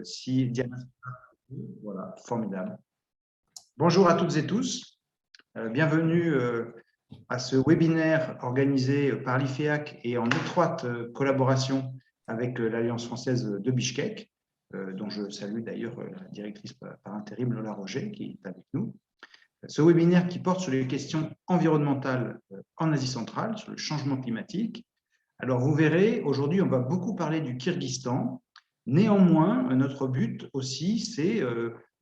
Si Diana, voilà, formidable. Bonjour à toutes et tous. Bienvenue à ce webinaire organisé par l'IFEAC et en étroite collaboration avec l'Alliance française de Bichkek, dont je salue d'ailleurs la directrice par intérim Lola Roger qui est avec nous. Ce webinaire qui porte sur les questions environnementales en Asie centrale, sur le changement climatique. Alors vous verrez, aujourd'hui on va beaucoup parler du Kyrgyzstan. Néanmoins, notre but aussi, c'est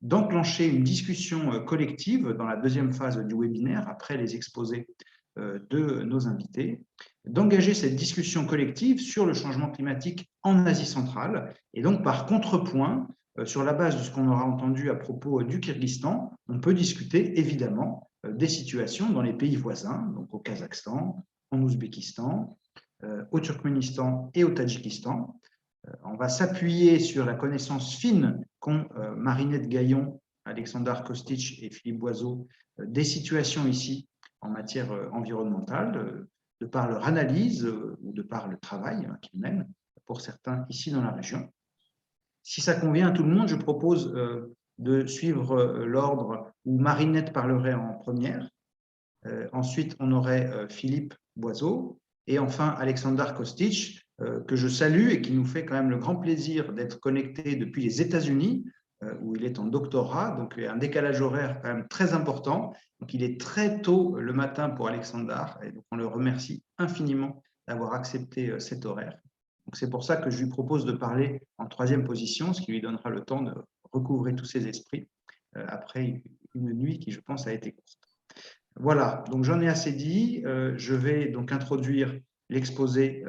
d'enclencher une discussion collective dans la deuxième phase du webinaire, après les exposés de nos invités, d'engager cette discussion collective sur le changement climatique en Asie centrale, et donc par contrepoint, sur la base de ce qu'on aura entendu à propos du Kyrgyzstan, on peut discuter évidemment des situations dans les pays voisins, donc au Kazakhstan, en Ouzbékistan, au Turkménistan et au Tadjikistan. On va s'appuyer sur la connaissance fine qu'ont Marinette Gaillon, Alexandre Kostic et Philippe Boiseau des situations ici en matière environnementale, de par leur analyse ou de par le travail qu'ils mènent pour certains ici dans la région. Si ça convient à tout le monde, je propose de suivre l'ordre où Marinette parlerait en première. Ensuite, on aurait Philippe Boiseau et enfin Alexandre Kostic, que je salue et qui nous fait quand même le grand plaisir d'être connecté depuis les États-Unis, où il est en doctorat, donc un décalage horaire quand même très important. Donc il est très tôt le matin pour Alexandre, et donc on le remercie infiniment d'avoir accepté cet horaire. Donc c'est pour ça que je lui propose de parler en troisième position, ce qui lui donnera le temps de recouvrer tous ses esprits après une nuit qui, je pense, a été courte. Voilà, donc j'en ai assez dit. Je vais donc introduire l'exposé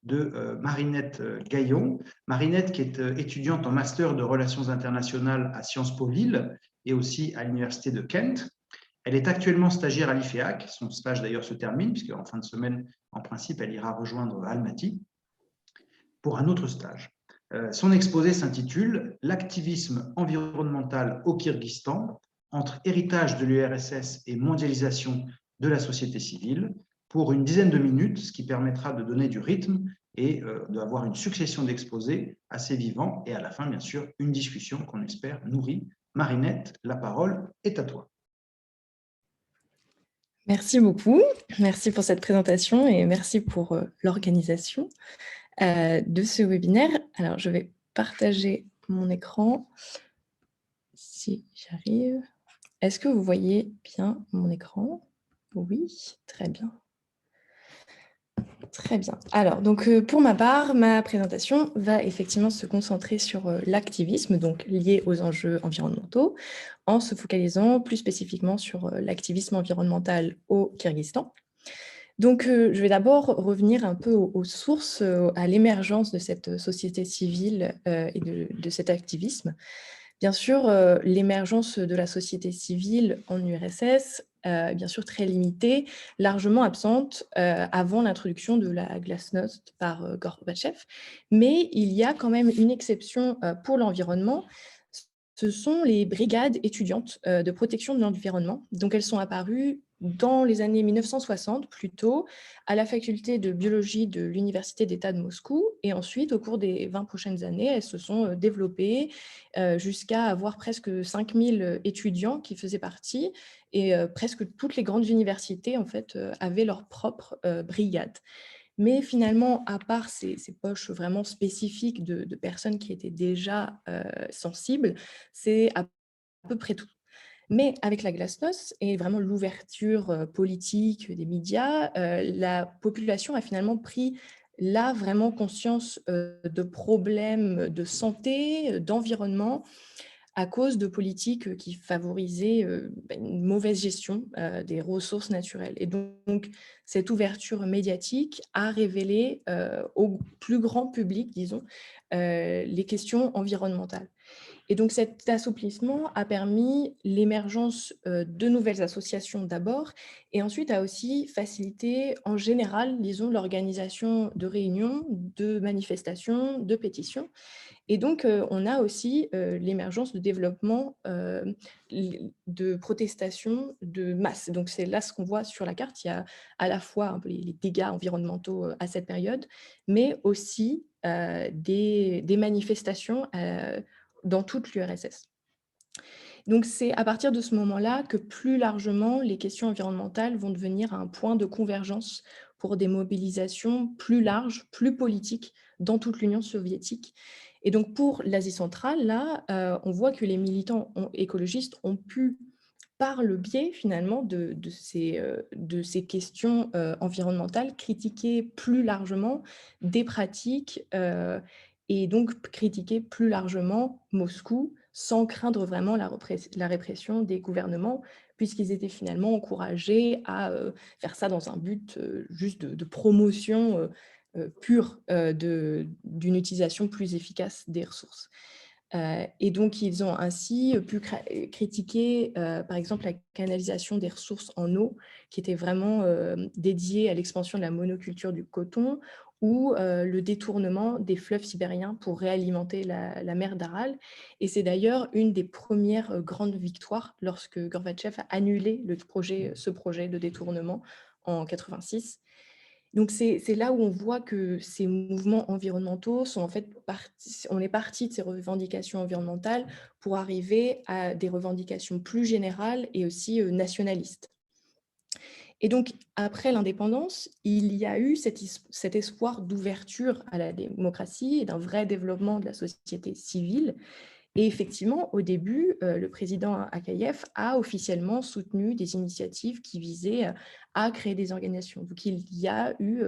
de Marinette Gaillon. Marinette qui est étudiante en master de relations internationales à Sciences Po Lille et aussi à l'université de Kent. Elle est actuellement stagiaire à l'IFEAC. Son stage d'ailleurs se termine puisqu'en fin de semaine, en principe, elle ira rejoindre Almaty pour un autre stage. Son exposé s'intitule « L'activisme environnemental au Kyrgyzstan, entre héritage de l'URSS et mondialisation de la société civile », pour une dizaine de minutes, ce qui permettra de donner du rythme et d'avoir une succession d'exposés assez vivants et à la fin, bien sûr, une discussion qu'on espère nourrie. Marinette, la parole est à toi. Merci beaucoup. Merci pour cette présentation et merci pour l'organisation de ce webinaire. Alors, je vais partager mon écran, si j'arrive. Est-ce que vous voyez bien mon écran? Oui, très bien. Très bien. Alors, donc, pour ma part, ma présentation va effectivement se concentrer sur l'activisme, donc lié aux enjeux environnementaux, en se focalisant plus spécifiquement sur l'activisme environnemental au Kyrgyzstan. Donc, je vais d'abord revenir un peu aux sources, à l'émergence de cette société civile et de cet activisme. Bien sûr, l'émergence de la société civile en URSS, bien sûr très limitée, largement absente avant l'introduction de la glasnost par Gorbatchev. Mais il y a quand même une exception pour l'environnement. Ce sont les brigades étudiantes de protection de l'environnement. Donc, elles sont apparues dans les années 1960 plutôt, à la faculté de biologie de l'Université d'État de Moscou. Et ensuite, au cours des 20 prochaines années, elles se sont développées jusqu'à avoir presque 5000 étudiants qui faisaient partie. Et presque toutes les grandes universités, en fait, avaient leur propre brigade. Mais finalement, à part ces poches vraiment spécifiques de personnes qui étaient déjà sensibles, c'est à peu près tout. Mais avec la glasnost et vraiment l'ouverture politique des médias, la population a finalement pris là vraiment conscience de problèmes de santé, d'environnement, à cause de politiques qui favorisaient une mauvaise gestion des ressources naturelles. Et donc, cette ouverture médiatique a révélé au plus grand public, disons, les questions environnementales. Et donc, cet assouplissement a permis l'émergence de nouvelles associations d'abord, et ensuite a aussi facilité en général, disons, l'organisation de réunions, de manifestations, de pétitions. Et donc, on a aussi l'émergence de développement de protestations de masse. Donc, c'est là ce qu'on voit sur la carte. Il y a à la fois un peu les dégâts environnementaux à cette période, mais aussi des manifestations dans toute l'URSS. Donc c'est à partir de ce moment-là que plus largement, les questions environnementales vont devenir un point de convergence pour des mobilisations plus larges, plus politiques dans toute l'Union soviétique. Et donc pour l'Asie centrale, là, on voit que les militants écologistes ont pu, par le biais finalement de ces questions environnementales, critiquer plus largement des pratiques et donc critiquer plus largement Moscou sans craindre vraiment la répression des gouvernements, puisqu'ils étaient finalement encouragés à faire ça dans un but juste de promotion pure d'une utilisation plus efficace des ressources. Et donc, ils ont ainsi pu critiquer, par exemple, la canalisation des ressources en eau, qui était vraiment dédiée à l'expansion de la monoculture du coton, ou le détournement des fleuves sibériens pour réalimenter la mer d'Aral. Et c'est d'ailleurs une des premières grandes victoires lorsque Gorbatchev a annulé ce projet de détournement en 86. Donc c'est là où on voit que ces mouvements environnementaux sont en fait on est parti de ces revendications environnementales pour arriver à des revendications plus générales et aussi nationalistes. Et donc, après l'indépendance, il y a eu cet espoir d'ouverture à la démocratie et d'un vrai développement de la société civile. Et effectivement, au début, le président Akaïev a officiellement soutenu des initiatives qui visaient à créer des organisations. Donc, il y a eu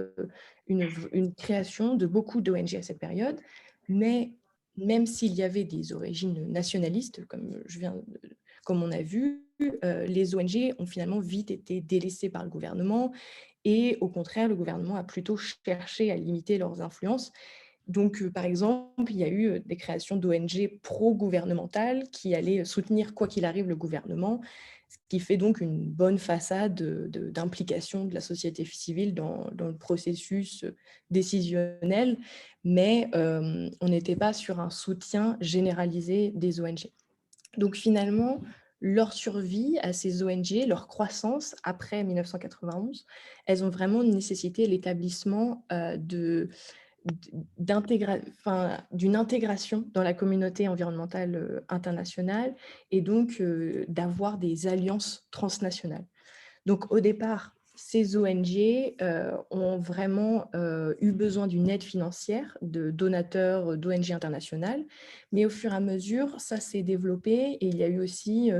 une création de beaucoup d'ONG à cette période, mais même s'il y avait des origines nationalistes, comme on a vu, les ONG ont finalement vite été délaissées par le gouvernement et au contraire, le gouvernement a plutôt cherché à limiter leurs influences. Donc, par exemple, il y a eu des créations d'ONG pro-gouvernementales qui allaient soutenir, quoi qu'il arrive, le gouvernement, ce qui fait donc une bonne façade d'implication de la société civile dans le processus décisionnel, mais on n'était pas sur un soutien généralisé des ONG. Donc finalement, leur survie à ces ONG, leur croissance après 1991, elles ont vraiment nécessité l'établissement d'une intégration dans la communauté environnementale internationale et donc d'avoir des alliances transnationales. Donc au départ, ces ONG ont vraiment eu besoin d'une aide financière de donateurs d'ONG internationales, mais au fur et à mesure, ça s'est développé et il y a eu aussi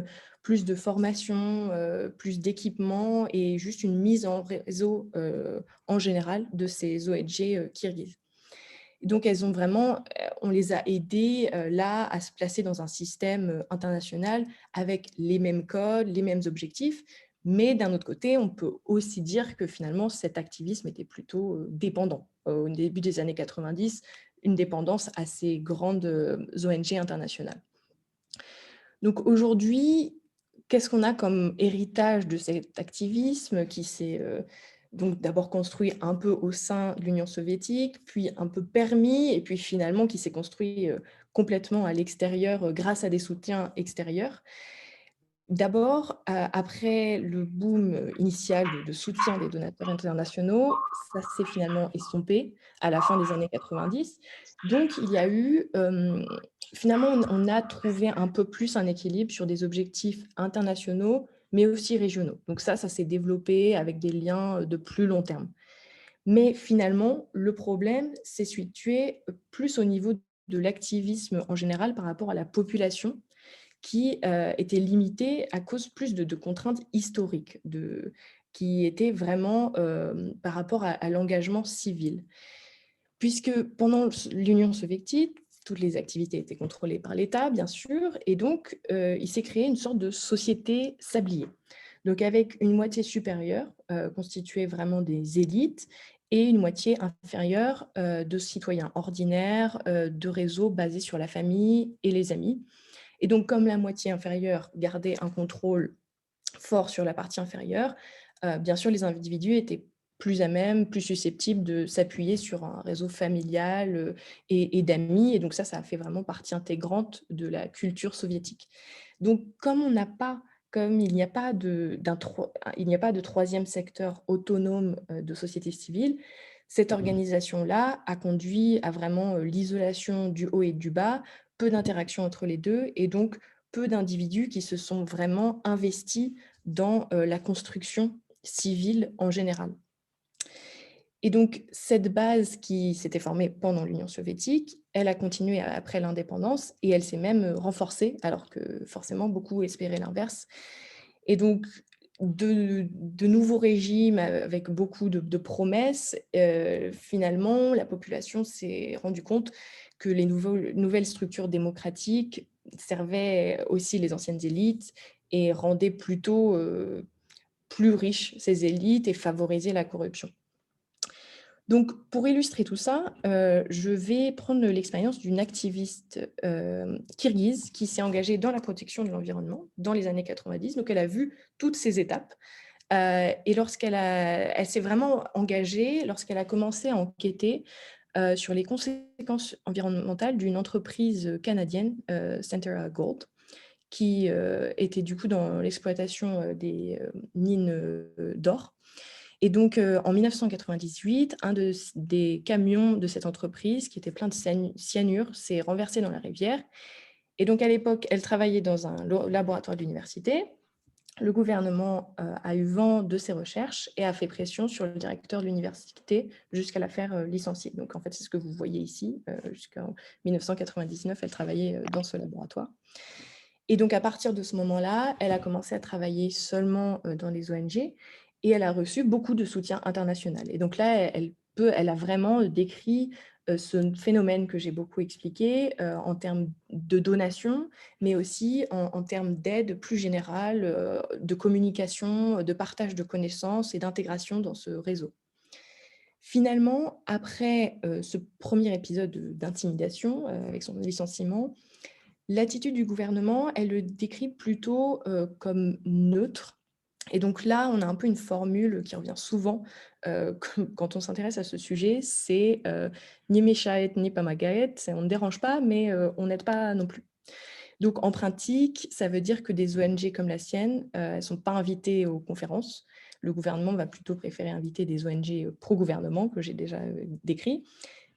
plus de formation, plus d'équipements et juste une mise en réseau en général de ces ONG kirghizes. Donc, elles ont vraiment, on les a aidées là à se placer dans un système international avec les mêmes codes, les mêmes objectifs. Mais d'un autre côté, on peut aussi dire que finalement, cet activisme était plutôt dépendant. Au début des années 90, une dépendance à ces grandes ONG internationales. Donc aujourd'hui, qu'est-ce qu'on a comme héritage de cet activisme qui s'est donc d'abord construit un peu au sein de l'Union soviétique, puis un peu permis, et puis finalement qui s'est construit complètement à l'extérieur grâce à des soutiens extérieurs. D'abord, après le boom initial de soutien des donateurs internationaux, ça s'est finalement estompé à la fin des années 90. Donc, il y a eu, finalement, on a trouvé un peu plus un équilibre sur des objectifs internationaux, mais aussi régionaux. Donc ça s'est développé avec des liens de plus long terme. Mais finalement, le problème s'est situé plus au niveau de l'activisme en général par rapport à la population qui était limitée à cause plus de contraintes historiques, qui étaient vraiment par rapport à l'engagement civil. Puisque pendant l'Union soviétique, toutes les activités étaient contrôlées par l'État, bien sûr, et donc il s'est créé une sorte de société sablier. Donc avec une moitié supérieure constituée vraiment des élites et une moitié inférieure de citoyens ordinaires, de réseaux basés sur la famille et les amis. Et donc, comme la moitié inférieure gardait un contrôle fort sur la partie inférieure, bien sûr, les individus étaient plus à même, plus susceptibles de s'appuyer sur un réseau familial et d'amis. Et donc ça a fait vraiment partie intégrante de la culture soviétique. Donc, comme il n'y a pas de troisième secteur autonome de société civile, Cette organisation-là a conduit à vraiment l'isolation du haut et du bas, peu d'interactions entre les deux, et donc peu d'individus qui se sont vraiment investis dans la construction civile en général. Et donc, cette base qui s'était formée pendant l'Union soviétique, elle a continué après l'indépendance et elle s'est même renforcée, alors que forcément beaucoup espéraient l'inverse. Et donc, de nouveaux régimes avec beaucoup de promesses, finalement, la population s'est rendue compte que les nouvelles structures démocratiques servaient aussi les anciennes élites et rendaient plutôt plus riches ces élites et favorisaient la corruption. Donc, pour illustrer tout ça, je vais prendre l'expérience d'une activiste kirghize qui s'est engagée dans la protection de l'environnement dans les années 90. Donc, elle a vu toutes ces étapes. Et elle s'est vraiment engagée lorsqu'elle a commencé à enquêter sur les conséquences environnementales d'une entreprise canadienne, Centerra Gold, qui était du coup dans l'exploitation des mines d'or. Et donc, en 1998, des camions de cette entreprise, qui était plein de cyanure, s'est renversé dans la rivière. Et donc, à l'époque, elle travaillait dans un laboratoire de l'université. Le gouvernement a eu vent de ses recherches et a fait pression sur le directeur de l'université jusqu'à la faire licencier. Donc, en fait, c'est ce que vous voyez ici. Jusqu'en 1999, elle travaillait dans ce laboratoire. Et donc, à partir de ce moment-là, elle a commencé à travailler seulement dans les ONG et elle a reçu beaucoup de soutien international. Et donc là, elle a vraiment décrit ce phénomène que j'ai beaucoup expliqué en termes de donation, mais aussi en termes d'aide plus générale, de communication, de partage de connaissances et d'intégration dans ce réseau. Finalement, après ce premier épisode d'intimidation avec son licenciement, l'attitude du gouvernement, elle le décrit plutôt comme neutre. Et donc là, on a un peu une formule qui revient souvent quand on s'intéresse à ce sujet, c'est ni méchaet ni pamagaet, on ne dérange pas, mais on n'aide pas non plus. Donc en pratique, ça veut dire que des ONG comme la sienne, elles ne sont pas invitées aux conférences. Le gouvernement va plutôt préférer inviter des ONG pro-gouvernement, que j'ai déjà décrit,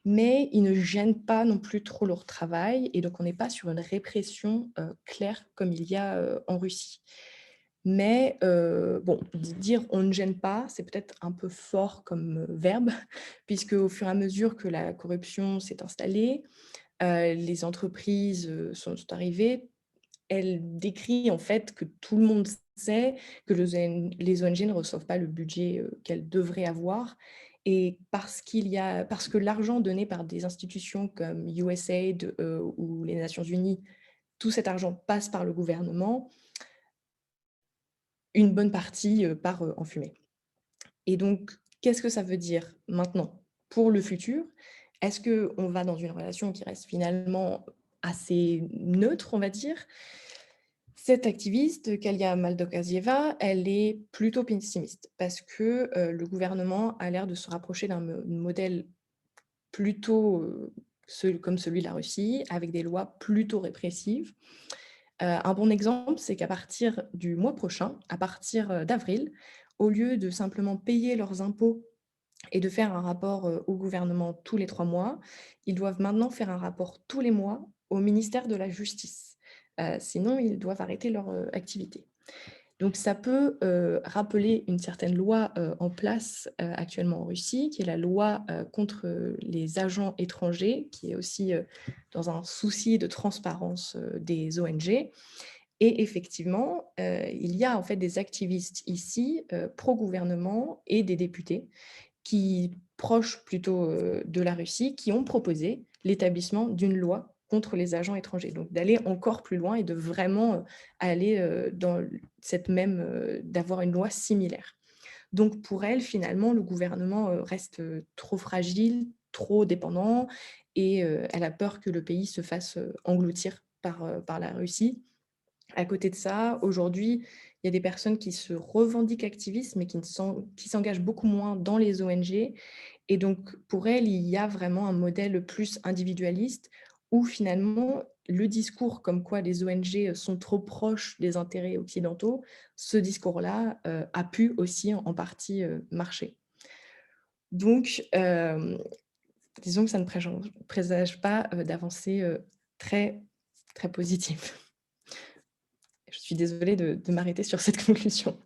mais ils ne gênent pas non plus trop leur travail et donc on n'est pas sur une répression claire comme il y a en Russie. Mais bon, dire on ne gêne pas, c'est peut-être un peu fort comme verbe, puisque au fur et à mesure que la corruption s'est installée, les entreprises sont arrivées. Elle décrit en fait que tout le monde sait que les ONG ne reçoivent pas le budget qu'elles devraient avoir. Et parce que l'argent donné par des institutions comme USAID ou les Nations Unies, tout cet argent passe par le gouvernement, une bonne partie part en fumée. Et donc, qu'est-ce que ça veut dire maintenant pour le futur? Est-ce qu'on va dans une relation qui reste finalement assez neutre, on va dire? Cette activiste, Kalia Maldokasieva, elle est plutôt pessimiste parce que le gouvernement a l'air de se rapprocher d'un modèle plutôt comme celui de la Russie, avec des lois plutôt répressives. Un bon exemple, c'est qu'à partir du mois prochain, à partir d'avril, au lieu de simplement payer leurs impôts et de faire un rapport au gouvernement tous les 3 mois, ils doivent maintenant faire un rapport tous les mois au ministère de la Justice. Sinon, ils doivent arrêter leur activité. Donc ça peut rappeler une certaine loi en place actuellement en Russie, qui est la loi contre les agents étrangers, qui est aussi dans un souci de transparence des ONG. Et effectivement, il y a en fait des activistes ici, pro-gouvernement et des députés, qui proches plutôt de la Russie, qui ont proposé l'établissement d'une loi contre les agents étrangers. Donc d'aller encore plus loin et de vraiment aller dans d'avoir une loi similaire. Donc pour elle, finalement, le gouvernement reste trop fragile, trop dépendant, et elle a peur que le pays se fasse engloutir par la Russie. À côté de ça, aujourd'hui, il y a des personnes qui se revendiquent activistes, mais qui s'engagent beaucoup moins dans les ONG. Et donc, pour elle, il y a vraiment un modèle plus individualiste où finalement, le discours comme quoi les ONG sont trop proches des intérêts occidentaux, ce discours-là a pu aussi en partie marcher. Donc, disons que ça ne présage pas d'avancées très, très positives. Je suis désolée de m'arrêter sur cette conclusion.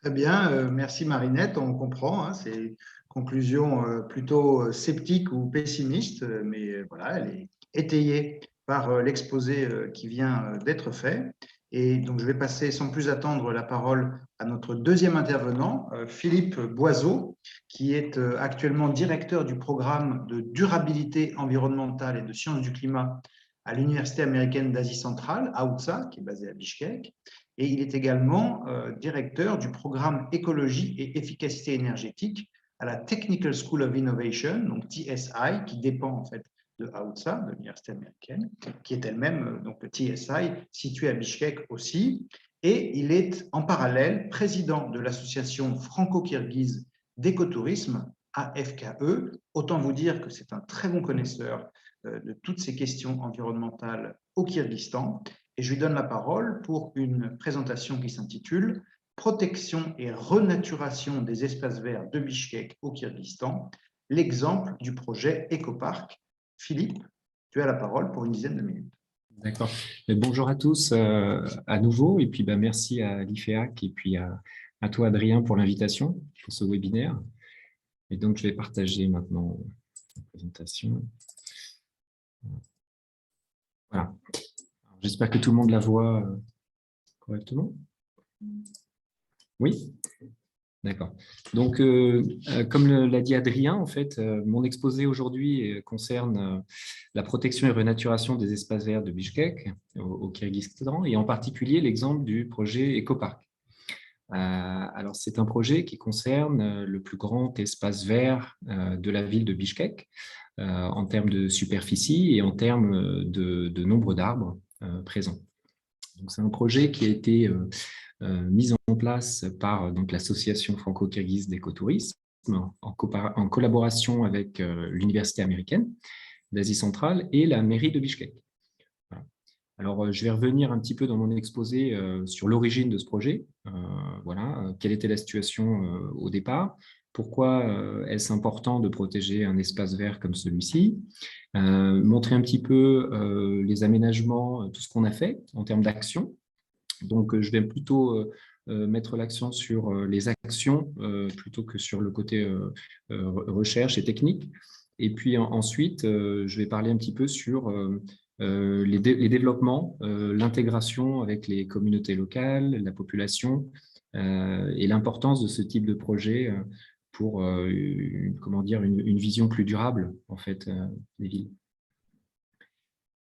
Très bien, merci Marinette, on comprend, hein, c'est une conclusion plutôt sceptique ou pessimiste, mais voilà, elle est étayée par l'exposé qui vient d'être fait. Et donc, je vais passer sans plus attendre la parole à notre deuxième intervenant, Philippe Boiseau, qui est actuellement directeur du programme de durabilité environnementale et de sciences du climat à l'Université américaine d'Asie centrale, AOUTSA, qui est basée à Bichkek. Et il est également directeur du programme écologie et efficacité énergétique à la Technical School of Innovation, donc TSI, qui dépend en fait de AOUTSA, de l'université américaine, qui est elle-même donc le TSI, situé à Bichkek aussi. Et il est en parallèle président de l'association franco-kirghize d'écotourisme, AFKE. Autant vous dire que c'est un très bon connaisseur de toutes ces questions environnementales au Kyrgyzstan. Et je lui donne la parole pour une présentation qui s'intitule « Protection et renaturation des espaces verts de Bichkek au Kyrgyzstan, l'exemple du projet Écoparc ». Philippe, tu as la parole pour une dizaine de minutes. D'accord. Bonjour à tous à nouveau, et puis merci à l'IFEAC et puis à toi Adrien pour l'invitation pour ce webinaire. Et donc je vais partager maintenant la présentation. Voilà. J'espère que tout le monde la voit correctement. Oui? D'accord. Donc, comme l'a dit Adrien, en fait, mon exposé aujourd'hui concerne la protection et renaturation des espaces verts de Bichkek au Kyrgyzstan, et en particulier l'exemple du projet Écoparc. Alors, c'est un projet qui concerne le plus grand espace vert de la ville de Bichkek en termes de superficie et en termes de nombre d'arbres présents. Donc, c'est un projet qui a été mise en place par l'association franco-kirghize d'écotourisme en collaboration avec l'université américaine d'Asie centrale et la mairie de Bichkek. Voilà. Alors, je vais revenir un petit peu dans mon exposé sur l'origine de ce projet. Voilà, quelle était la situation au départ, pourquoi est-ce important de protéger un espace vert comme celui-ci, montrer un petit peu les aménagements, tout ce qu'on a fait en termes d'action. Donc, je vais plutôt mettre l'accent sur les actions plutôt que sur le côté recherche et technique. Et puis ensuite, je vais parler un petit peu sur les développements, l'intégration avec les communautés locales, la population et l'importance de ce type de projet pour comment dire, une vision plus durable en fait, des villes.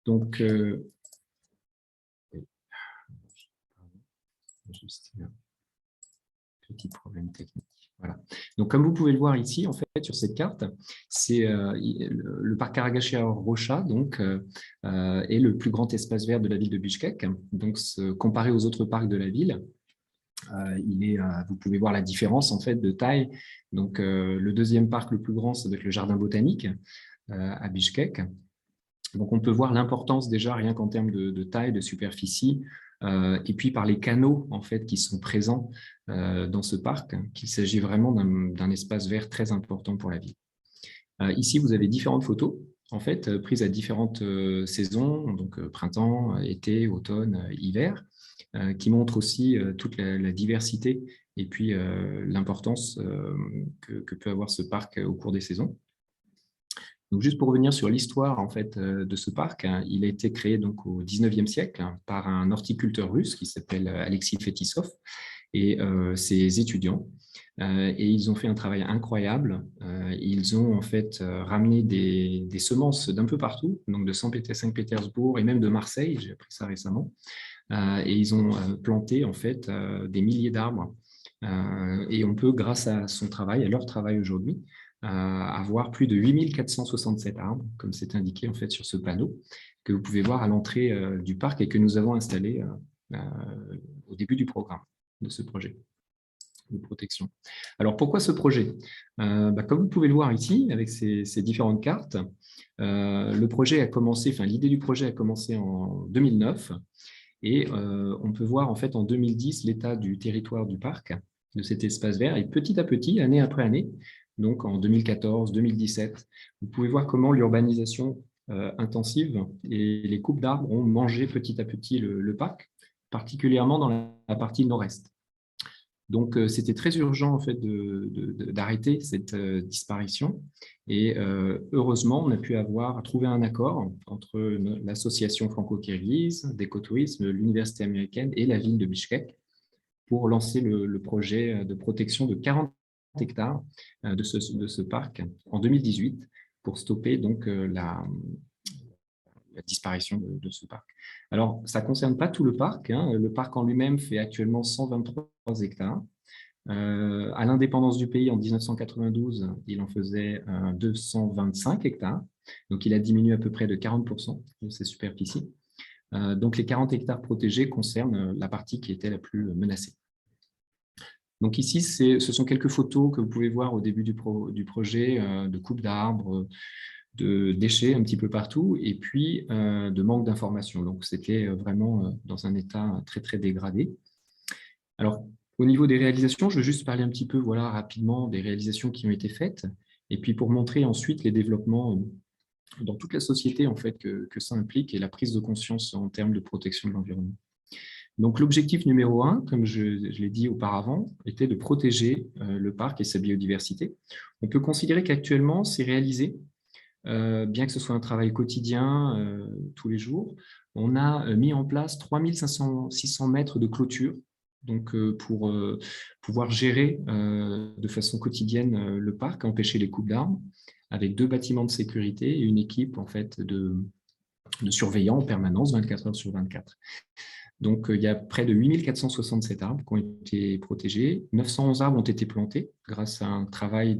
Donc, juste un petit problème technique. Voilà. Donc, comme vous pouvez le voir ici, en fait, sur cette carte, c'est le parc Karagachia-Rocha, donc, est le plus grand espace vert de la ville de Bichkek. Donc, comparé aux autres parcs de la ville, vous pouvez voir la différence en fait de taille. Donc, le deuxième parc le plus grand, ça doit être le jardin botanique à Bichkek. Donc, on peut voir l'importance déjà rien qu'en termes de taille, de superficie, et puis par les canaux en fait qui sont présents dans ce parc, qu'il s'agit vraiment d'un espace vert très important pour la ville. Ici, vous avez différentes photos en fait prises à différentes saisons, donc printemps, été, automne, hiver, qui montrent aussi toute la diversité et puis l'importance que peut avoir ce parc au cours des saisons. Donc, juste pour revenir sur l'histoire en fait, de ce parc, il a été créé donc, au 19e siècle par un horticulteur russe qui s'appelle Alexis Fetisov et ses étudiants. Et ils ont fait un travail incroyable. Ils ont en fait ramené des semences d'un peu partout, donc de Saint-Pétersbourg et même de Marseille, j'ai appris ça récemment. Et ils ont planté en fait des milliers d'arbres. Et on peut, grâce à son travail, à leur travail aujourd'hui, avoir plus de 8467 arbres, comme c'est indiqué en fait sur ce panneau, que vous pouvez voir à l'entrée du parc et que nous avons installé au début du programme de ce projet de protection. Alors, pourquoi ce projet? Comme vous pouvez le voir ici, avec ces différentes cartes, le projet a commencé, l'idée du projet a commencé en 2009, et on peut voir en fait en 2010 l'état du territoire du parc, de cet espace vert, et petit à petit, année après année, donc en 2014-2017. Vous pouvez voir comment l'urbanisation intensive et les coupes d'arbres ont mangé petit à petit le parc, particulièrement dans la partie nord-est. Donc, c'était très urgent en fait d'arrêter cette disparition. Et heureusement, on a pu trouver un accord entre l'association franco-kirghize d'écotourisme, l'université américaine et la ville de Bichkek pour lancer le projet de protection de 40 hectares de ce parc en 2018 pour stopper donc la disparition de ce parc. Alors, ça ne concerne pas tout le parc. Le parc en lui-même fait actuellement 123 hectares. À l'indépendance du pays, en 1992, il en faisait 225 hectares. Donc, il a diminué à peu près de 40% de ses superficies. Donc, les 40 hectares protégés concernent la partie qui était la plus menacée. Donc ici, ce sont quelques photos que vous pouvez voir au début du projet, de coupe d'arbres, de déchets un petit peu partout, et puis de manque d'informations. Donc, c'était vraiment dans un état très, très dégradé. Alors, au niveau des réalisations, je veux juste parler un petit peu rapidement des réalisations qui ont été faites, et puis pour montrer ensuite les développements dans toute la société en fait, que ça implique et la prise de conscience en termes de protection de l'environnement. Donc, l'objectif numéro 1, comme je l'ai dit auparavant, était de protéger le parc et sa biodiversité. On peut considérer qu'actuellement, c'est réalisé, bien que ce soit un travail quotidien tous les jours. On a mis en place 3600 mètres de clôture donc, pour pouvoir gérer de façon quotidienne le parc, empêcher les coupes d'arbres, avec 2 bâtiments de sécurité et une équipe en fait, de surveillants en permanence, 24 heures sur 24. Donc, il y a près de 8467 arbres qui ont été protégés. 911 arbres ont été plantés grâce à un travail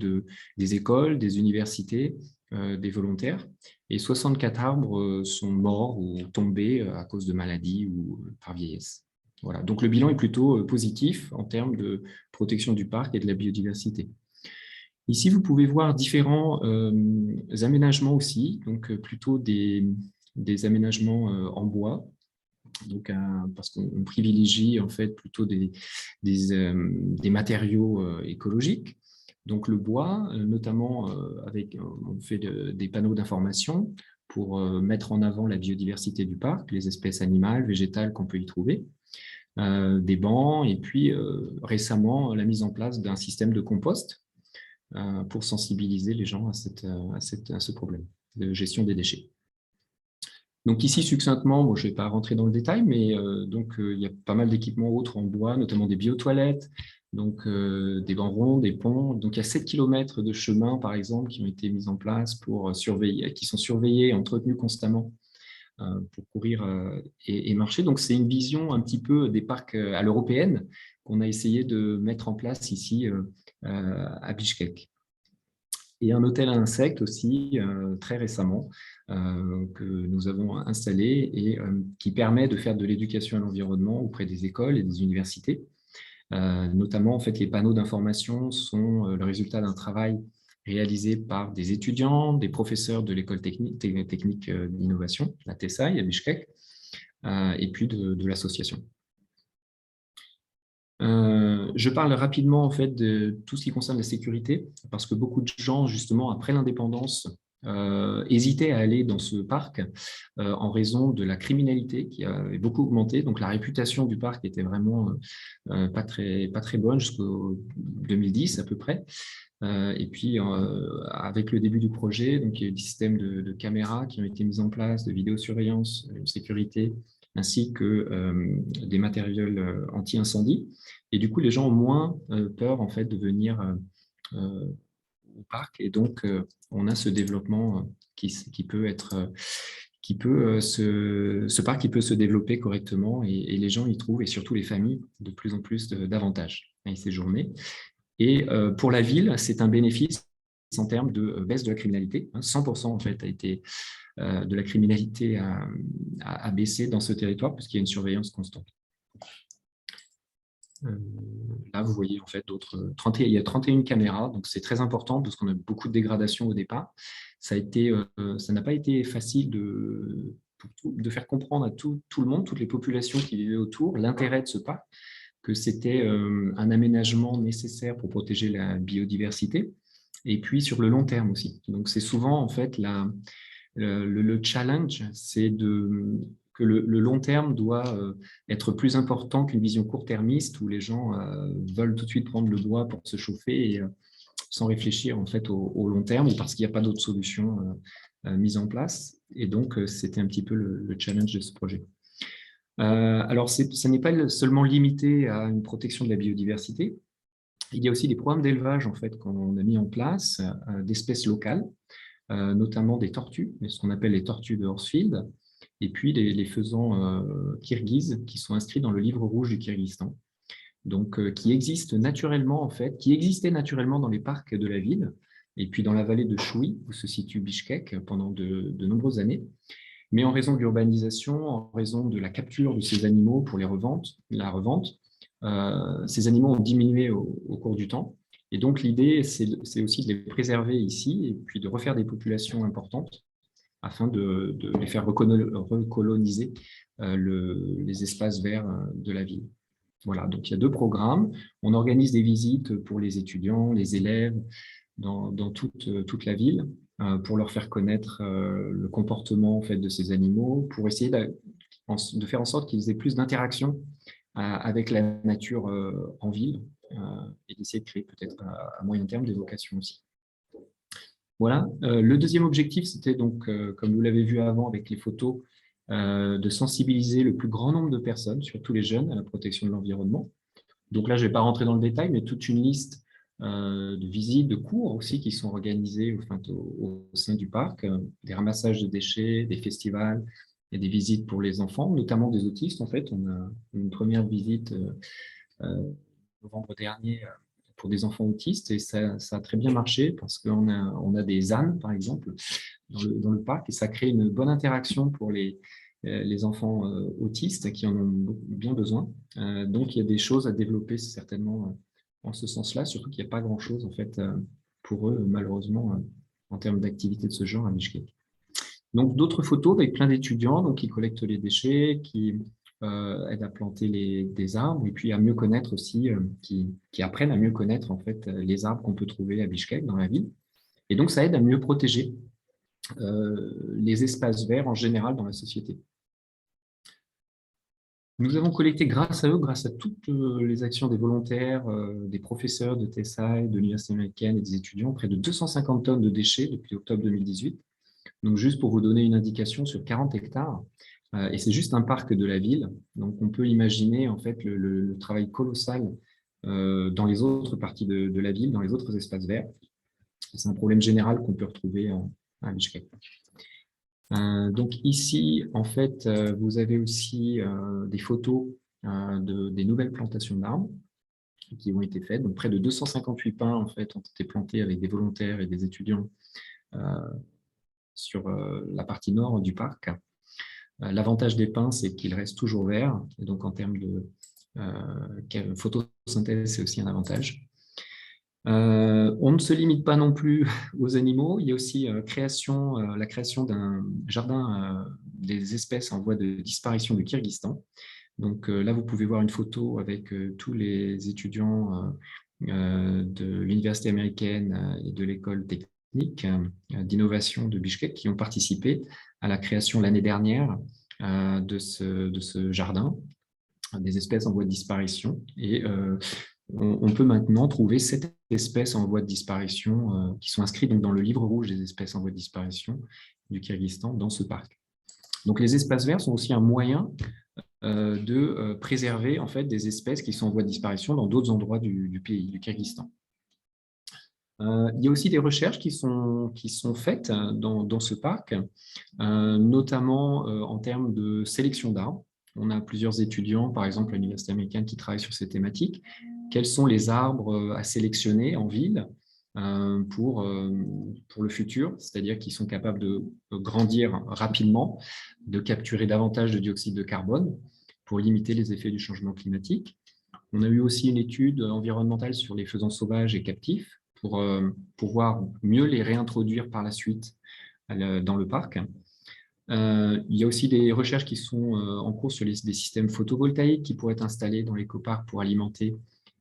des écoles, des universités, des volontaires. Et 64 arbres sont morts ou tombés à cause de maladies ou par vieillesse. Voilà. Donc, le bilan est plutôt positif en termes de protection du parc et de la biodiversité. Ici, vous pouvez voir différents aménagements aussi, donc plutôt des aménagements en bois. Donc, parce qu'on privilégie en fait plutôt des matériaux écologiques. Donc, le bois, notamment on fait des panneaux d'information pour mettre en avant la biodiversité du parc, les espèces animales, végétales qu'on peut y trouver, des bancs, et puis récemment la mise en place d'un système de compost pour sensibiliser les gens à ce problème de gestion des déchets. Donc ici, succinctement, je ne vais pas rentrer dans le détail, mais il y a pas mal d'équipements autres en bois, notamment des biotoilettes, donc des bancs ronds, des ponts. Donc il y a 7 km de chemins, par exemple, qui ont été mis en place pour qui sont surveillés et entretenus constamment pour courir et marcher. Donc c'est une vision un petit peu des parcs à l'européenne qu'on a essayé de mettre en place ici à Bichkek. Et un hôtel à insectes aussi, très récemment, que nous avons installé et qui permet de faire de l'éducation à l'environnement auprès des écoles et des universités. Notamment, en fait, les panneaux d'information sont le résultat d'un travail réalisé par des étudiants, des professeurs de l'école technique d'innovation, la TESAI à Bichkek, et puis de l'association. Je parle rapidement en fait de tout ce qui concerne la sécurité, parce que beaucoup de gens, justement, après l'indépendance, hésitaient à aller dans ce parc en raison de la criminalité qui avait beaucoup augmenté. Donc, la réputation du parc était vraiment pas très bonne jusqu'au 2010 à peu près. Et puis, avec le début du projet, donc, il y a eu des systèmes de caméras qui ont été mis en place, de vidéosurveillance, de sécurité, ainsi que des matériels anti-incendie. Et du coup, les gens ont moins peur en fait, de venir au parc. Et donc, on a ce développement ce parc qui peut se développer correctement et les gens y trouvent, et surtout les familles, de plus en plus d'avantages à y séjourner. Et pour la ville, c'est un bénéfice en termes de baisse de la criminalité. 100% en fait a été de la criminalité a baissé dans ce territoire puisqu'il y a une surveillance constante. Là, vous voyez en fait il y a 31 caméras, donc c'est très important parce qu'on a beaucoup de dégradation au départ. Ça n'a pas été facile de faire comprendre à tout le monde, toutes les populations qui vivaient autour, l'intérêt de ce parc, que c'était un aménagement nécessaire pour protéger la biodiversité, et puis sur le long terme aussi. Donc, c'est souvent, en fait, le challenge, c'est que le long terme doit être plus important qu'une vision court-termiste où les gens veulent tout de suite prendre le bois pour se chauffer et, sans réfléchir en fait au long terme ou parce qu'il n'y a pas d'autres solutions mises en place. Et donc, c'était un petit peu le challenge de ce projet. Alors, ça n'est pas seulement limité à une protection de la biodiversité. Il y a aussi des programmes d'élevage en fait qu'on a mis en place d'espèces locales, notamment des tortues, ce qu'on appelle les tortues de Horsfield, et puis les faisans kirghizes qui sont inscrits dans le livre rouge du Kyrgyzstan. Donc, qui existent naturellement en fait, qui existaient naturellement dans les parcs de la ville, et puis dans la vallée de Choui, où se situe Bichkek pendant de nombreuses années. Mais en raison de l'urbanisation, en raison de la capture de ces animaux pour la revente, ces animaux ont diminué au cours du temps. Et donc, l'idée, c'est aussi de les préserver ici et puis de refaire des populations importantes afin de les faire recoloniser les espaces verts de la ville. Voilà, donc il y a 2 programmes. On organise des visites pour les étudiants, les élèves dans toute la ville pour leur faire connaître le comportement en fait, de ces animaux, pour essayer de faire en sorte qu'ils aient plus d'interaction avec la nature en ville et d'essayer de créer peut-être à moyen terme des vocations aussi. Voilà. Le deuxième objectif, c'était donc, comme vous l'avez vu avant avec les photos, de sensibiliser le plus grand nombre de personnes, surtout les jeunes, à la protection de l'environnement. Donc là, je ne vais pas rentrer dans le détail, mais toute une liste de visites, de cours aussi qui sont organisés au sein du parc, des ramassages de déchets, des festivals et des visites pour les enfants, notamment des autistes. En fait, on a une première visite novembre dernier pour des enfants autistes et ça a très bien marché parce qu'on a des ânes, par exemple, dans le parc et ça crée une bonne interaction pour les enfants autistes qui en ont bien besoin. Donc, il y a des choses à développer certainement en ce sens-là, surtout qu'il n'y a pas grand-chose en fait, pour eux, malheureusement, en termes d'activité de ce genre à Bichkek. Donc, d'autres photos avec plein d'étudiants qui collectent les déchets, qui aident à planter des arbres et puis à mieux connaître aussi, qui apprennent à mieux connaître en fait, les arbres qu'on peut trouver à Bichkek, dans la ville. Et donc, ça aide à mieux protéger les espaces verts en général dans la société. Nous avons collecté grâce à eux, grâce à toutes les actions des volontaires, des professeurs de TESAI, de l'Université américaine et des étudiants, près de 250 tonnes de déchets depuis octobre 2018. Donc, juste pour vous donner une indication, sur 40 hectares, et c'est juste un parc de la ville. Donc, on peut imaginer en fait le travail colossal dans les autres parties de la ville, dans les autres espaces verts. C'est un problème général qu'on peut retrouver à Bichkek. Donc ici, en fait, vous avez aussi des photos des nouvelles plantations d'arbres qui ont été faites. Donc près de 258 pins en fait, ont été plantés avec des volontaires et des étudiants sur la partie nord du parc. L'avantage des pins, c'est qu'ils restent toujours verts. Et donc en termes de photosynthèse, c'est aussi un avantage. On ne se limite pas non plus aux animaux, il y a aussi la création d'un jardin des espèces en voie de disparition du Kyrgyzstan. Donc là, vous pouvez voir une photo avec tous les étudiants de l'université américaine et de l'école technique d'innovation de Bichkek qui ont participé à la création l'année dernière de ce jardin des espèces en voie de disparition. Et on peut maintenant trouver 7 espèces en voie de disparition qui sont inscrites donc, dans le livre rouge des espèces en voie de disparition du Kyrgyzstan dans ce parc. Donc les espaces verts sont aussi un moyen de préserver en fait, des espèces qui sont en voie de disparition dans d'autres endroits du pays, du Kyrgyzstan. Il y a aussi des recherches qui sont faites dans ce parc, notamment en termes de sélection d'arbres. On a plusieurs étudiants, par exemple à l'Université américaine, qui travaillent sur ces thématiques. Quels sont les arbres à sélectionner en ville pour le futur, c'est-à-dire qui sont capables de grandir rapidement, de capturer davantage de dioxyde de carbone pour limiter les effets du changement climatique. On a eu aussi une étude environnementale sur les faisans sauvages et captifs pour pouvoir mieux les réintroduire par la suite dans le parc. Il y a aussi des recherches qui sont en cours sur des systèmes photovoltaïques qui pourraient être installés dans l'écoparc pour alimenter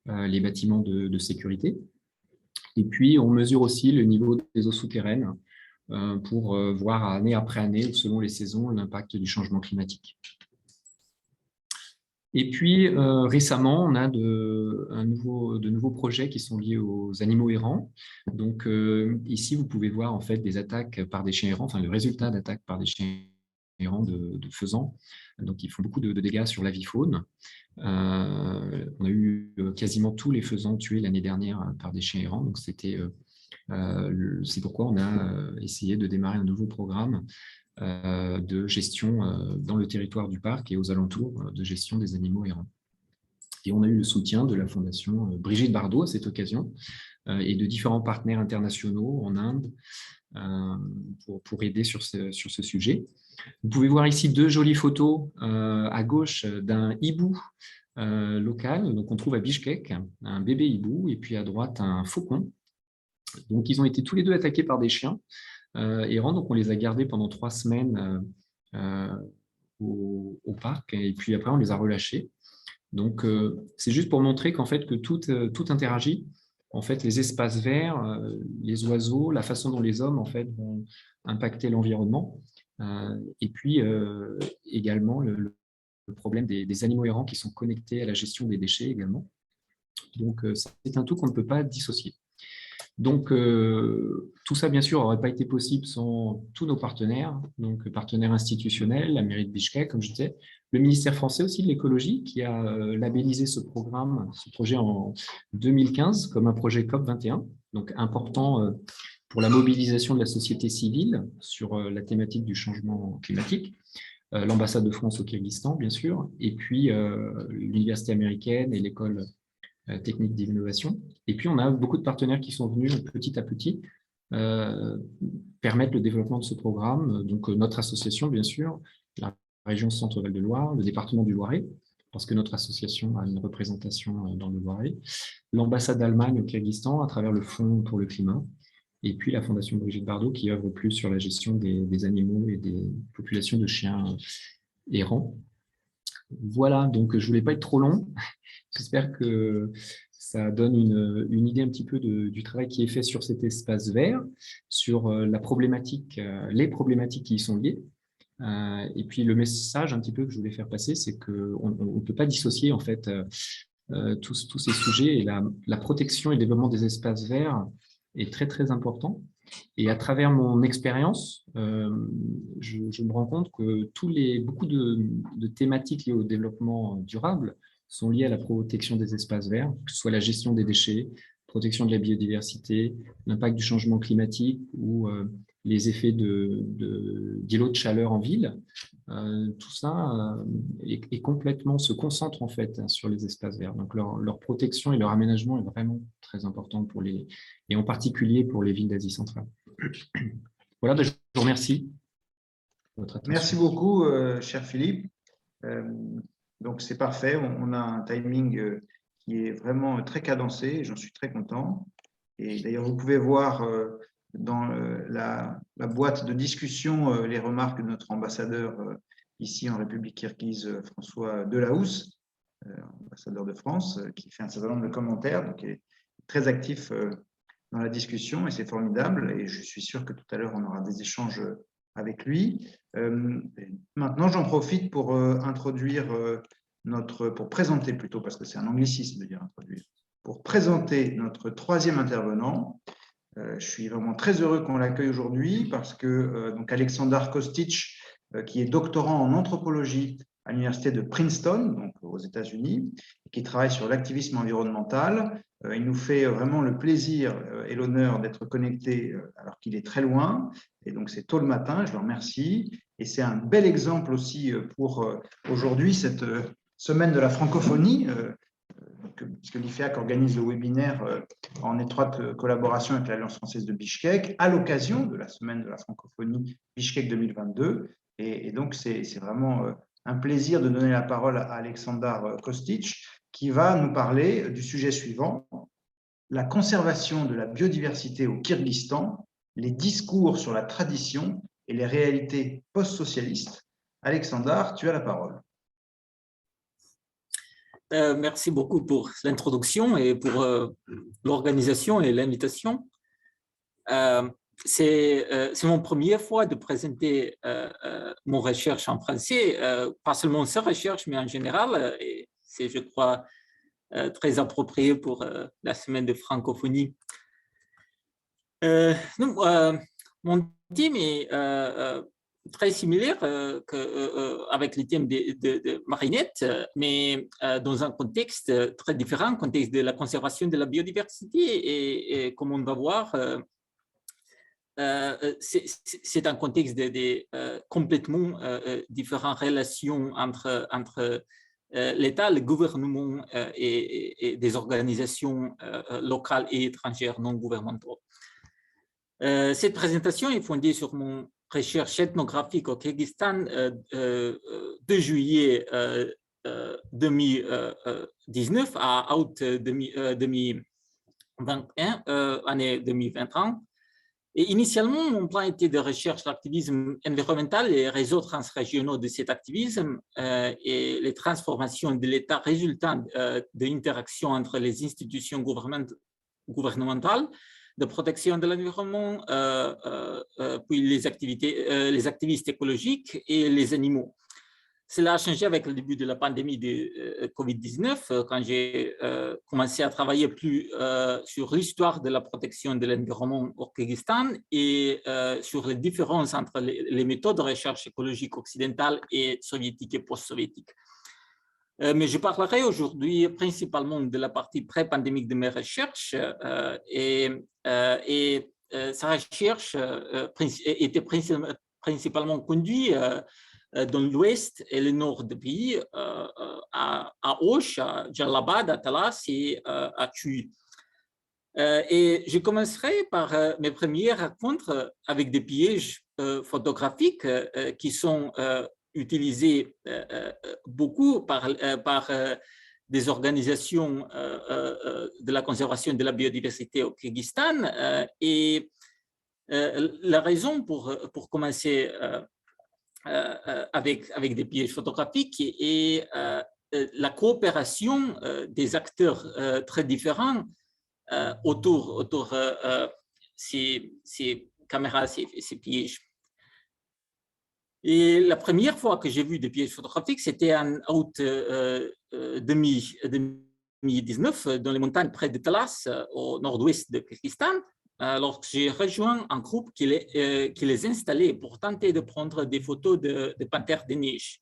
les bâtiments de sécurité. Et puis, on mesure aussi le niveau des eaux souterraines pour voir année après année, ou selon les saisons, l'impact du changement climatique. Et puis, récemment, on a de nouveaux projets qui sont liés aux animaux errants. Donc, ici, vous pouvez voir en fait des attaques par des chiens errants, enfin le résultat d'attaques par des chiens errants de faisans. Donc, ils font beaucoup de dégâts sur l'avifaune. On a eu quasiment tous les faisans tués l'année dernière par des chiens errants. Donc, c'est pourquoi on a essayé de démarrer un nouveau programme de gestion dans le territoire du parc et aux alentours de gestion des animaux errants. Et on a eu le soutien de la Fondation Brigitte Bardot à cette occasion et de différents partenaires internationaux en Inde pour aider sur ce sujet. Vous pouvez voir ici 2 jolies photos à gauche d'un hibou local, donc on trouve à Bishkek, un bébé hibou, et puis à droite un faucon. Donc ils ont été tous les 2 attaqués par des chiens errants, donc on les a gardés pendant 3 semaines au parc, et puis après on les a relâchés. Donc c'est juste pour montrer qu'en fait que tout interagit. En fait, les espaces verts, les oiseaux, la façon dont les hommes en fait vont impacter l'environnement, et puis également le problème des animaux errants qui sont connectés à la gestion des déchets également. Donc c'est un tout qu'on ne peut pas dissocier. Donc, tout ça, bien sûr, n'aurait pas été possible sans tous nos partenaires, donc partenaires institutionnels, la mairie de Bishkek, comme je disais, le ministère français aussi de l'écologie, qui a labellisé ce projet en 2015 comme un projet COP21, donc important pour la mobilisation de la société civile sur la thématique du changement climatique, l'ambassade de France au Kyrgyzstan, bien sûr, et puis l'université américaine et l'école technique d'innovation. Et puis, on a beaucoup de partenaires qui sont venus petit à petit permettre le développement de ce programme. Donc, notre association, bien sûr, la région Centre-Val de Loire, le département du Loiret, parce que notre association a une représentation dans le Loiret, l'ambassade d'Allemagne au Kyrgyzstan à travers le Fonds pour le climat, et puis la Fondation Brigitte Bardot qui œuvre plus sur la gestion des animaux et des populations de chiens errants. Voilà, donc je ne voulais pas être trop long. J'espère que ça donne une idée un petit peu du travail qui est fait sur cet espace vert, sur les problématiques qui y sont liées. Et puis le message un petit peu que je voulais faire passer, c'est qu'on ne peut pas dissocier en fait tous ces sujets, et la protection et le développement des espaces verts est très très important. Et à travers mon expérience, je me rends compte que beaucoup de thématiques liées au développement durable sont liées à la protection des espaces verts, que ce soit la gestion des déchets, protection de la biodiversité, l'impact du changement climatique ou les effets d'îlots de chaleur en ville. Tout ça se concentre en fait sur les espaces verts. Donc leur protection et leur aménagement est vraiment très important et en particulier pour les villes d'Asie centrale. Voilà, je vous remercie de votre attention. Merci beaucoup, cher Philippe. Donc, c'est parfait. On a un timing qui est vraiment très cadencé. J'en suis très content. Et d'ailleurs, vous pouvez voir dans la boîte de discussion les remarques de notre ambassadeur ici en République kirghize, François Delahousse, ambassadeur de France, qui fait un certain nombre de commentaires, donc il est très actif dans la discussion et c'est formidable. Et je suis sûr que tout à l'heure, on aura des échanges avec lui. Maintenant, j'en profite pour pour présenter plutôt, parce que c'est un anglicisme de dire introduire, pour présenter notre 3e intervenant. Je suis vraiment très heureux qu'on l'accueille aujourd'hui parce que donc Aleksandar Kostić, qui est doctorant en anthropologie à l'université de Princeton, donc aux États-Unis, qui travaille sur l'activisme environnemental. Il nous fait vraiment le plaisir et l'honneur d'être connecté alors qu'il est très loin. Et donc, c'est tôt le matin, je le remercie. Et c'est un bel exemple aussi pour aujourd'hui, cette semaine de la francophonie, puisque l'IFEAC organise le webinaire en étroite collaboration avec l'Alliance française de Bishkek, à l'occasion de la semaine de la francophonie Bishkek 2022. Et donc, c'est vraiment un plaisir de donner la parole à Aleksandar Kostić, qui va nous parler du sujet suivant, la conservation de la biodiversité au Kyrgyzstan, les discours sur la tradition et les réalités post-socialistes. Aleksandar, tu as la parole. Merci beaucoup pour l'introduction et pour l'organisation et l'invitation. C'est mon première fois de présenter mon recherche en français, pas seulement cette recherche, mais en général. Et c'est, je crois, très approprié pour la semaine de francophonie. Mon thème est très similaire avec le thème de Marinette, mais dans un contexte très différent, contexte de la conservation de la biodiversité. Et comme on va voir, c'est un contexte de complètement différentes relations entre l'État, le gouvernement et des organisations locales et étrangères non gouvernementales. Cette présentation est fondée sur mon recherche ethnographique au Kyrgyzstan de juillet 2019 à août 2021, année 2021. Et initialement, mon plan était de recherche l'activisme environnemental et les réseaux transrégionaux de cet activisme et les transformations de l'État résultant de l'interaction entre les institutions gouvernementales de protection de l'environnement, puis les activistes écologiques et les animaux. Cela a changé avec le début de la pandémie de Covid-19, quand j'ai commencé à travailler plus sur l'histoire de la protection de l'environnement au Kyrgyzstan et sur les différences entre les méthodes de recherche écologique occidentales et soviétiques et post-soviétiques. Mais je parlerai aujourd'hui principalement de la partie pré-pandémique de mes recherches et sa recherche était principalement conduite dans l'ouest et le nord du pays, à Osh, à Djalabad, à Talas et à Tui. Et je commencerai par mes premières rencontres avec des pièges photographiques qui sont utilisés beaucoup par des organisations de la conservation de la biodiversité au Kyrgyzstan. Et la raison pour commencer avec des pièges photographiques et la coopération des acteurs très différents autour ces caméras, ces pièges. Et la première fois que j'ai vu des pièges photographiques, c'était en août 2019 dans les montagnes près de Talas, au nord-ouest de Kyrgyzstan, lorsque j'ai rejoint un groupe qui les installait pour tenter de prendre des photos de panthères de neige.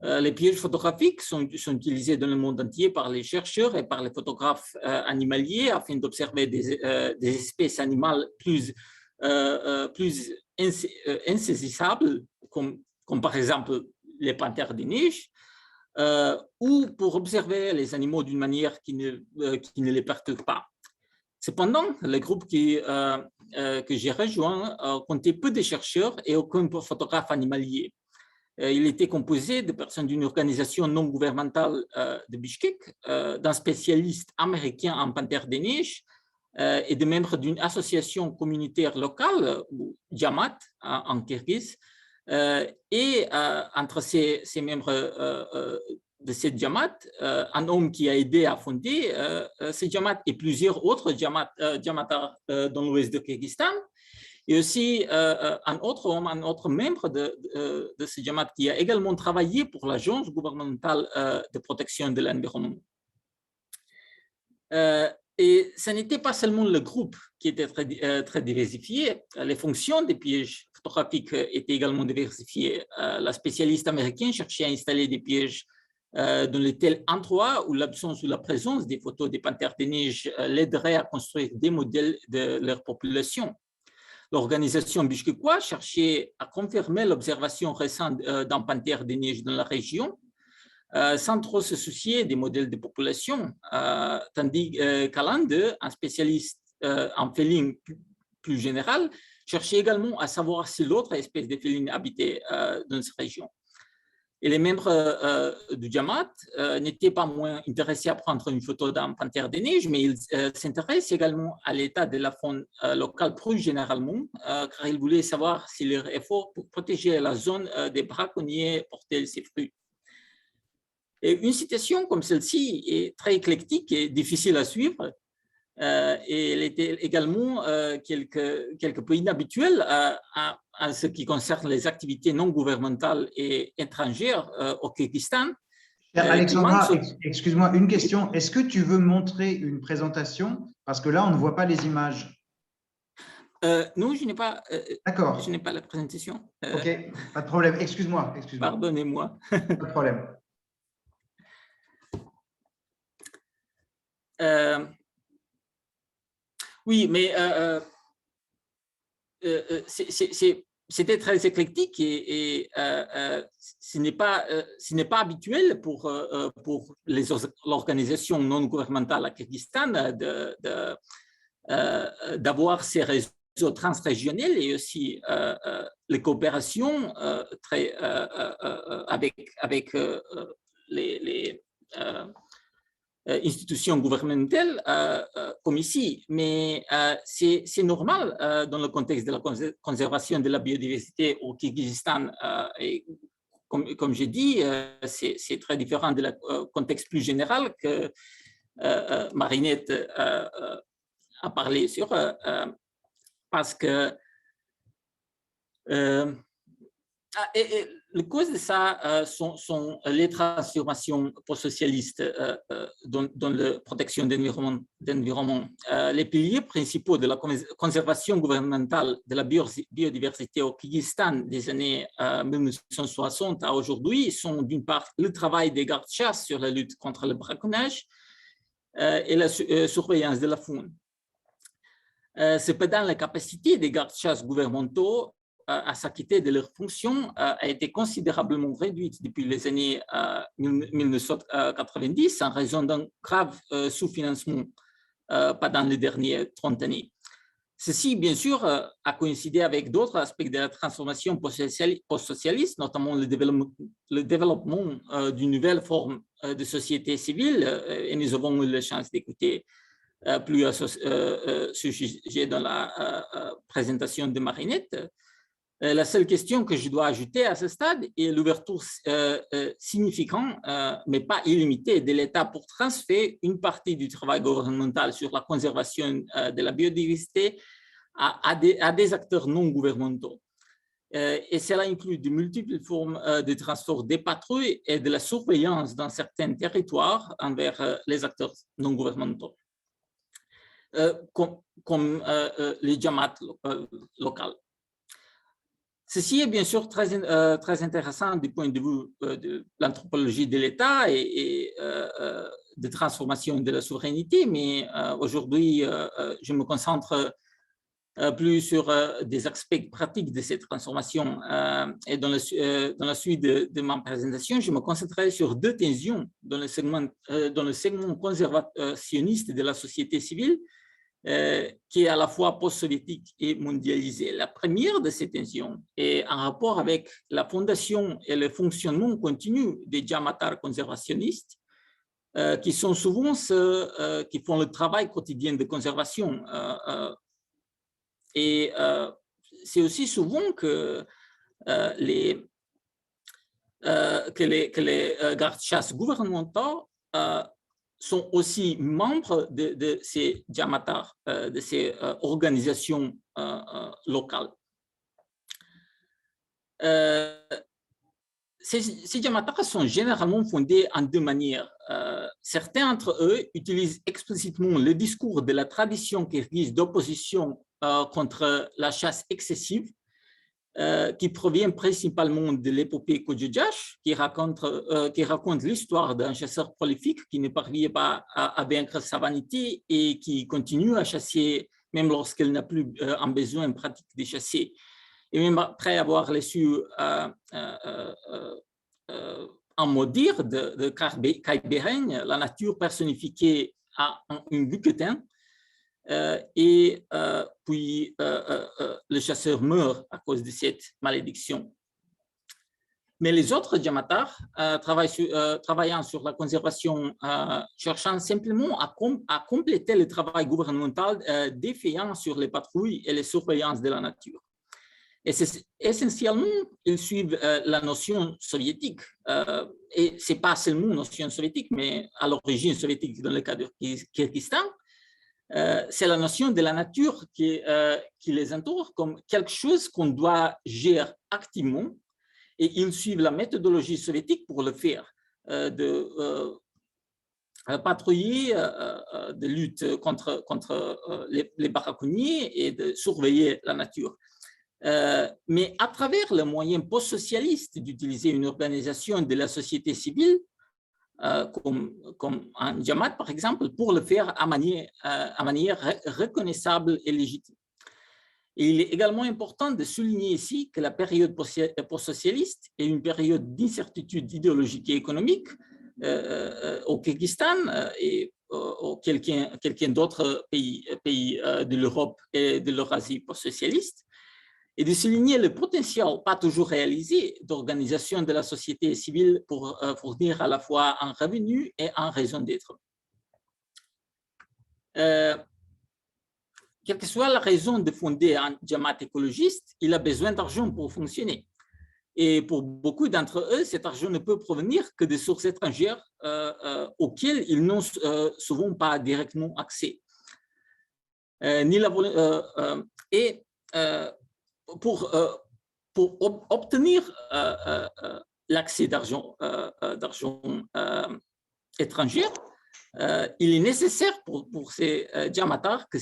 Les pièges photographiques sont utilisés dans le monde entier par les chercheurs et par les photographes animaliers afin d'observer des espèces animales plus insaisissables, comme par exemple les panthères de neige, ou pour observer les animaux d'une manière qui ne les perturbe pas. Cependant, le groupe que j'ai rejoint comptait peu de chercheurs et aucun photographe animalier. Il était composé de personnes d'une organisation non gouvernementale de Bishkek, d'un spécialiste américain en panthères de neige et de membres d'une association communautaire locale, ou Jamat en kirghiz. Et entre ces membres de cette Jamat, un homme qui a aidé à fonder ces Jamat et plusieurs autres Jamatas dans l'ouest du Kyrgyzstan. Et aussi un autre homme, un autre membre de ce Jamat qui a également travaillé pour l'agence gouvernementale de protection de l'environnement. Et ce n'était pas seulement le groupe qui était très diversifié, les fonctions des pièges photographiques étaient également diversifiées. La spécialiste américaine cherchait à installer des pièges dans les tels endroits où l'absence ou la présence des photos des panthères de neige l'aiderait à construire des modèles de leur population. L'organisation bishkekoise cherchait à confirmer l'observation récente d'un panthère de neige dans la région, sans trop se soucier des modèles de population, tandis qu'Alande, un spécialiste en féline plus général, cherchait également à savoir si l'autre espèce de féline habitait dans cette région. Et les membres du Jamat n'étaient pas moins intéressés à prendre une photo d'un panthère de neige, mais ils s'intéressent également à l'état de la faune locale plus généralement, car ils voulaient savoir si leur effort pour protéger la zone des braconniers portait ses fruits. Et une situation comme celle-ci est très éclectique et difficile à suivre. Et elle était également quelque peu inhabituelle à ce qui concerne les activités non gouvernementales et étrangères au Kyrgyzstan. Alexandra, excuse-moi, une question. Est-ce que tu veux montrer une présentation? Parce que là, on ne voit pas les images. Non, je n'ai pas, D'accord. je n'ai pas la présentation. OK, pas de problème. Excuse-moi. Pardonnez-moi. Pas de problème. Oui, mais c'était très éclectique et ce n'est pas habituel pour l'organisation non gouvernementale à Kyrgyzstan d'avoir ces réseaux transrégionaux et aussi les coopérations avec les institutions gouvernementales comme ici, mais c'est normal dans le contexte de la conservation de la biodiversité au Kyrgyzstan. Et comme j'ai dit, c'est très différent du contexte plus général que Marinette a parlé sur, parce que les causes de ça sont les transformations post-socialistes dans la protection de l'environnement. Les piliers principaux de la conservation gouvernementale de la biodiversité au Kyrgyzstan des années 1960 à aujourd'hui sont d'une part le travail des gardes-chasse sur la lutte contre le braconnage et la surveillance de la faune. Cependant, la capacité des gardes-chasse gouvernementaux à s'acquitter de leurs fonctions a été considérablement réduite depuis les années 1990 en raison d'un grave sous-financement pendant les dernières 30 années. Ceci, bien sûr, a coïncidé avec d'autres aspects de la transformation post-socialiste, notamment le développement d'une nouvelle forme de société civile, et nous avons eu la chance d'écouter plus à ce sujet dans la présentation de Marinette. La seule question que je dois ajouter à ce stade est l'ouverture significante, mais pas illimitée, de l'État pour transférer une partie du travail gouvernemental sur la conservation de la biodiversité à des acteurs non gouvernementaux. Et cela inclut de multiples formes de transport des patrouilles et de la surveillance dans certains territoires envers les acteurs non gouvernementaux, comme les Jamaat locales. Ceci est bien sûr très intéressant du point de vue de l'anthropologie de l'État et de transformation de la souveraineté, mais aujourd'hui, je me concentre plus sur des aspects pratiques de cette transformation. Et dans la suite de ma présentation, je me concentrerai sur deux tensions dans le segment conservationniste de la société civile, qui est à la fois post-soviétique et mondialisée. La première de ces tensions est en rapport avec la fondation et le fonctionnement continu des Jamatar conservationnistes, qui sont souvent ceux qui font le travail quotidien de conservation. Et c'est aussi souvent que les gardes-chasse gouvernementaux sont aussi membres de ces Jamatar, de ces organisations locales. Ces Jamatar sont généralement fondés en deux manières. Certains d'entre eux utilisent explicitement le discours de la tradition kirghize d'opposition contre la chasse excessive, qui provient principalement de l'épopée Kodjoudjache, qui raconte l'histoire d'un chasseur prolifique qui ne parvient pas à vaincre sa vanité et qui continue à chasser même lorsqu'il n'a plus un besoin pratique de chasser. Et même après avoir reçu un mot dire de Kai Beren, la nature personnifiée à une buquetin, et puis le chasseur meurt à cause de cette malédiction. Mais les autres Jamatar, travaillant sur la conservation, cherchant simplement à compléter le travail gouvernemental défaillant sur les patrouilles et les surveillances de la nature. Et essentiellement, ils suivent la notion soviétique. Et ce n'est pas seulement une notion soviétique, mais à l'origine soviétique dans le cas du Kyrgyzstan. C'est la notion de la nature qui les entoure comme quelque chose qu'on doit gérer activement. Et ils suivent la méthodologie soviétique pour le faire, de patrouiller, de lutte contre les braconniers et de surveiller la nature. Mais à travers le moyen post-socialiste d'utiliser une organisation de la société civile, comme un Jamaat par exemple, pour le faire à manière reconnaissable et légitime. Et il est également important de souligner ici que la période post-socialiste est une période d'incertitude idéologique et économique au Kyrgyzstan et aux quelqu'un d'autres pays de l'Europe et de l'Eurasie post-socialiste, et de souligner le potentiel pas toujours réalisé d'organisation de la société civile pour fournir à la fois un revenu et une raison d'être. Quelle que soit la raison de fonder un Jamaat écologiste, il a besoin d'argent pour fonctionner. Et pour beaucoup d'entre eux, cet argent ne peut provenir que des sources étrangères auxquelles ils n'ont souvent pas directement accès. Pour obtenir l'accès d'argent étranger, il est nécessaire pour ces Jamaatars qu'ils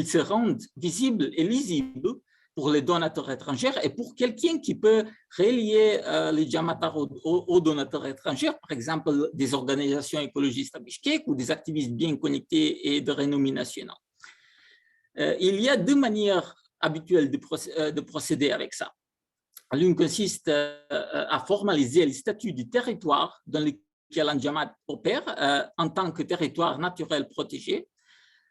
se rendent visibles et lisibles pour les donateurs étrangers et pour quelqu'un qui peut relier les Jamaatars aux donateurs étrangers, par exemple des organisations écologistes à Bishkek ou des activistes bien connectés et de renommée nationale. Il y a deux manières habituelles de procéder avec ça. L'une consiste à formaliser le statut du territoire dans lequel un Jamaat opère en tant que territoire naturel protégé,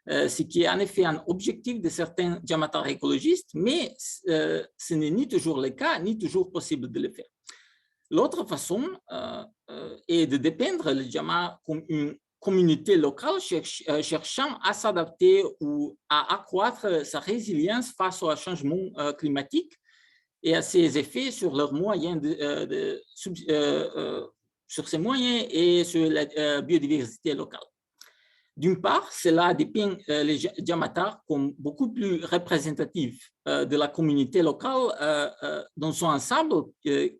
ce qui est en effet un objectif de certains Jamaatars écologistes, mais ce n'est ni toujours le cas, ni toujours possible de le faire. L'autre façon est de dépeindre le Jamaat comme une communauté locale cherchant à s'adapter ou à accroître sa résilience face au changement climatique et à ses effets sur leurs moyens sur ces moyens et sur la biodiversité locale. D'une part, cela dépeint les Jamaatars comme beaucoup plus représentatifs de la communauté locale dans son ensemble qu'ils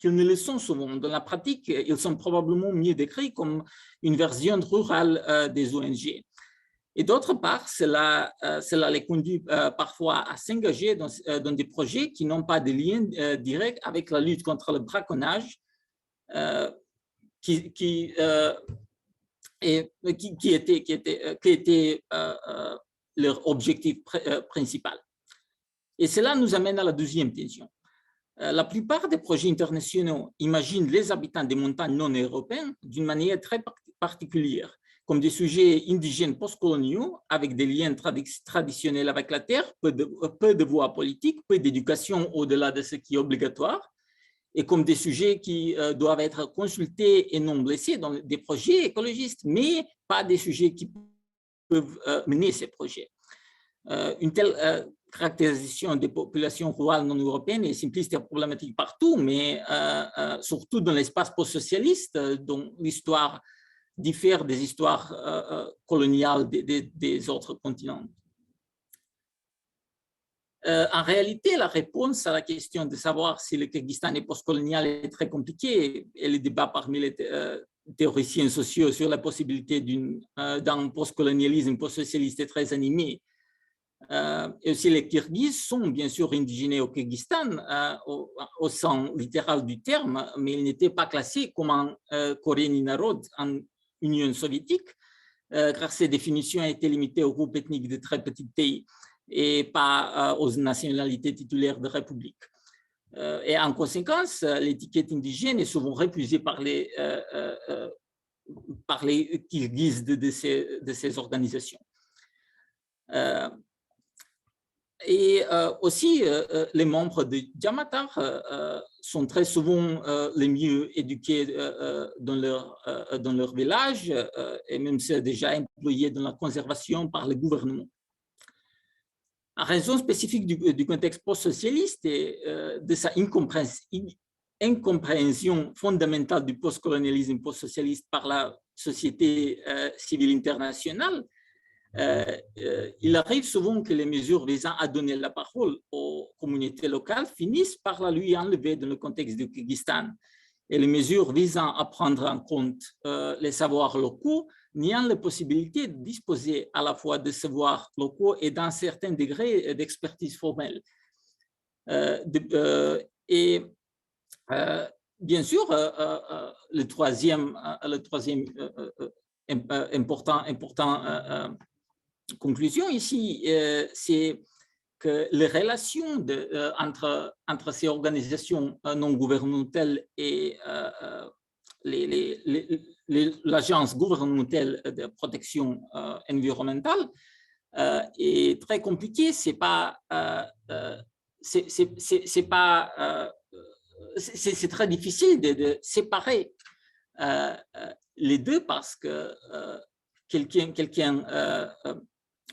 ne le sont souvent. Dans la pratique, ils sont probablement mieux décrits comme une version rurale des ONG. Et d'autre part, cela les conduit parfois à s'engager dans des projets qui n'ont pas de lien direct avec la lutte contre le braconnage, qui était leur objectif principal. Et cela nous amène à la deuxième tension. La plupart des projets internationaux imaginent les habitants des montagnes non européennes d'une manière très particulière, comme des sujets indigènes postcoloniaux avec des liens traditionnels avec la terre, peu de voix politiques, peu d'éducation au-delà de ce qui est obligatoire, et comme des sujets qui doivent être consultés et non blessés dans des projets écologistes, mais pas des sujets qui peuvent mener ces projets. Une telle caractérisation des populations rurales non européennes est simpliste et problématique partout, mais surtout dans l'espace post-socialiste, dont l'histoire diffère des histoires coloniales des autres continents. En réalité, la réponse à la question de savoir si le Kyrgyzstan est postcolonial est très compliquée et le débat parmi les théoriciens sociaux sur la possibilité d'un postcolonialisme post-socialiste est très animé. Et aussi les Kirghizes sont bien sûr indigénés au Kyrgyzstan au sens littéral du terme, mais ils n'étaient pas classés comme un Koreni Narod en Union soviétique, car ces définitions étaient limitées aux groupes ethniques de très petits pays et pas aux nationalités titulaires de république. Et en conséquence, l'étiquette indigène est souvent refusée par les Kirghizes de ces organisations. Et aussi, les membres de Jamaatars sont très souvent les mieux éduqués dans leur village et même ceux déjà employés dans la conservation par le gouvernement. En raison spécifique du contexte post-socialiste et de sa incompréhension fondamentale du post-colonialisme post-socialiste par la société civile internationale, il arrive souvent que les mesures visant à donner la parole aux communautés locales finissent par la lui enlever dans le contexte du Kyrgyzstan. Et les mesures visant à prendre en compte les savoirs locaux niant la possibilité de disposer à la fois de savoirs locaux et d'un certain degré d'expertise formelle. Bien sûr, le troisième important conclusion ici, c'est que les relations entre ces organisations non gouvernementales et l'agence gouvernementale de protection environnementale est très compliquée. C'est très difficile de séparer les deux parce que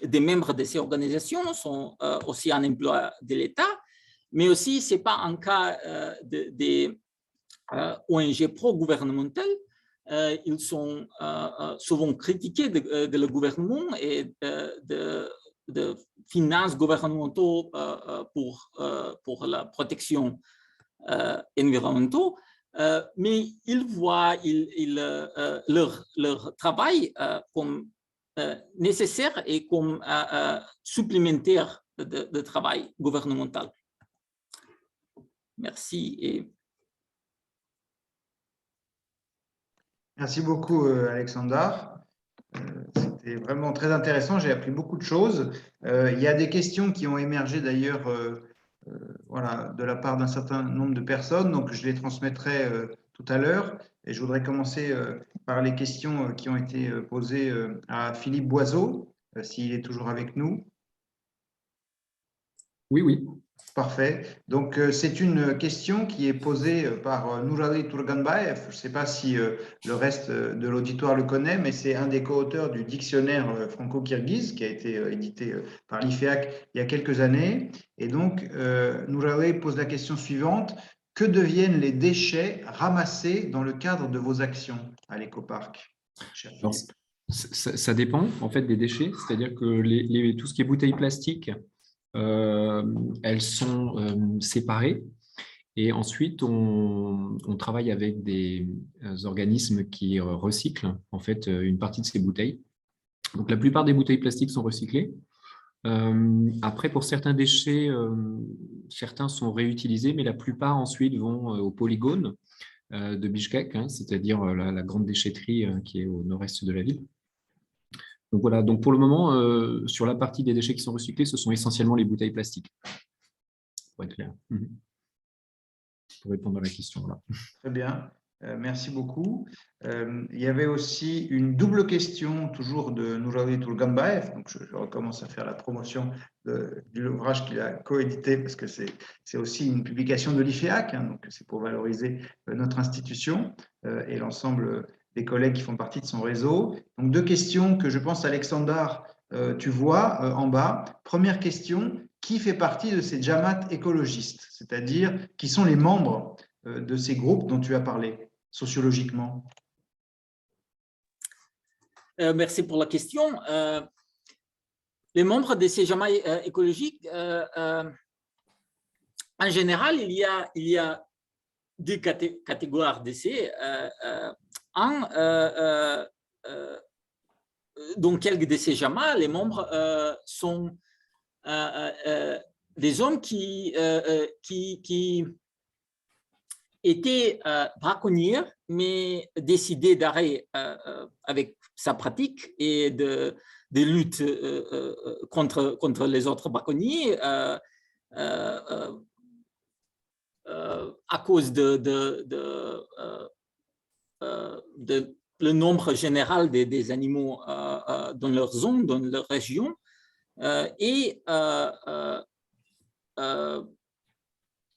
des membres de ces organisations sont aussi en emploi de l'État, mais aussi ce n'est pas un cas des ONG pro-gouvernementales. Ils sont souvent critiqués de le gouvernement et de finances gouvernementaux pour la protection environnementale. Mais ils voient leur travail comme nécessaire et comme supplémentaire de travail gouvernemental. Merci. Merci beaucoup, Alexandre. C'était vraiment très intéressant. J'ai appris beaucoup de choses. Il y a des questions qui ont émergé d'ailleurs voilà, de la part d'un certain nombre de personnes. Donc, je les transmettrai tout à l'heure. Et je voudrais commencer par les questions qui ont été posées à Philippe Boiseau, s'il est toujours avec nous. Oui, oui. Parfait. Donc, c'est une question qui est posée par Nurali Turganbaev. Je ne sais pas si le reste de l'auditoire le connaît, mais c'est un des co-auteurs du dictionnaire franco-kirghize qui a été édité par l'IFEAC il y a quelques années. Et donc, Nurali pose la question suivante. Que deviennent les déchets ramassés dans le cadre de vos actions à l'écoparc? Alors, ça dépend en fait des déchets, c'est-à-dire que tout ce qui est bouteilles plastiques, elles sont séparées et ensuite on travaille avec des organismes qui recyclent en fait une partie de ces bouteilles. Donc la plupart des bouteilles plastiques sont recyclées. Après, pour certains déchets, certains sont réutilisés, mais la plupart ensuite vont au polygone de Bishkek, hein, c'est-à-dire la grande déchetterie qui est au nord-est de la ville. Donc voilà, donc pour le moment, sur la partie des déchets qui sont recyclés, ce sont essentiellement les bouteilles plastiques, pour être clair. Pour répondre à la question. Voilà. Très bien, merci beaucoup. Il y avait aussi une double question, toujours de Nurali Turganbaev. Donc je recommence à faire la promotion de l'ouvrage qu'il a coédité, parce que c'est aussi une publication de l'IFEAC, hein, donc c'est pour valoriser notre institution et l'ensemble des collègues qui font partie de son réseau. Donc, deux questions que je pense, Alexandre, tu vois en bas. Première question, qui fait partie de ces Jamaat écologistes? C'est-à-dire, qui sont les membres de ces groupes dont tu as parlé, sociologiquement? Merci pour la question. Les membres de ces Jamaat écologiques, en général, il y a deux catégories de ces. Dans quelques de ces Jamaat, les membres sont des hommes qui étaient braconniers, mais décidés d'arrêter avec sa pratique et de lutte contre les autres braconniers à cause de le nombre général des animaux dans leur zone, dans leur région, et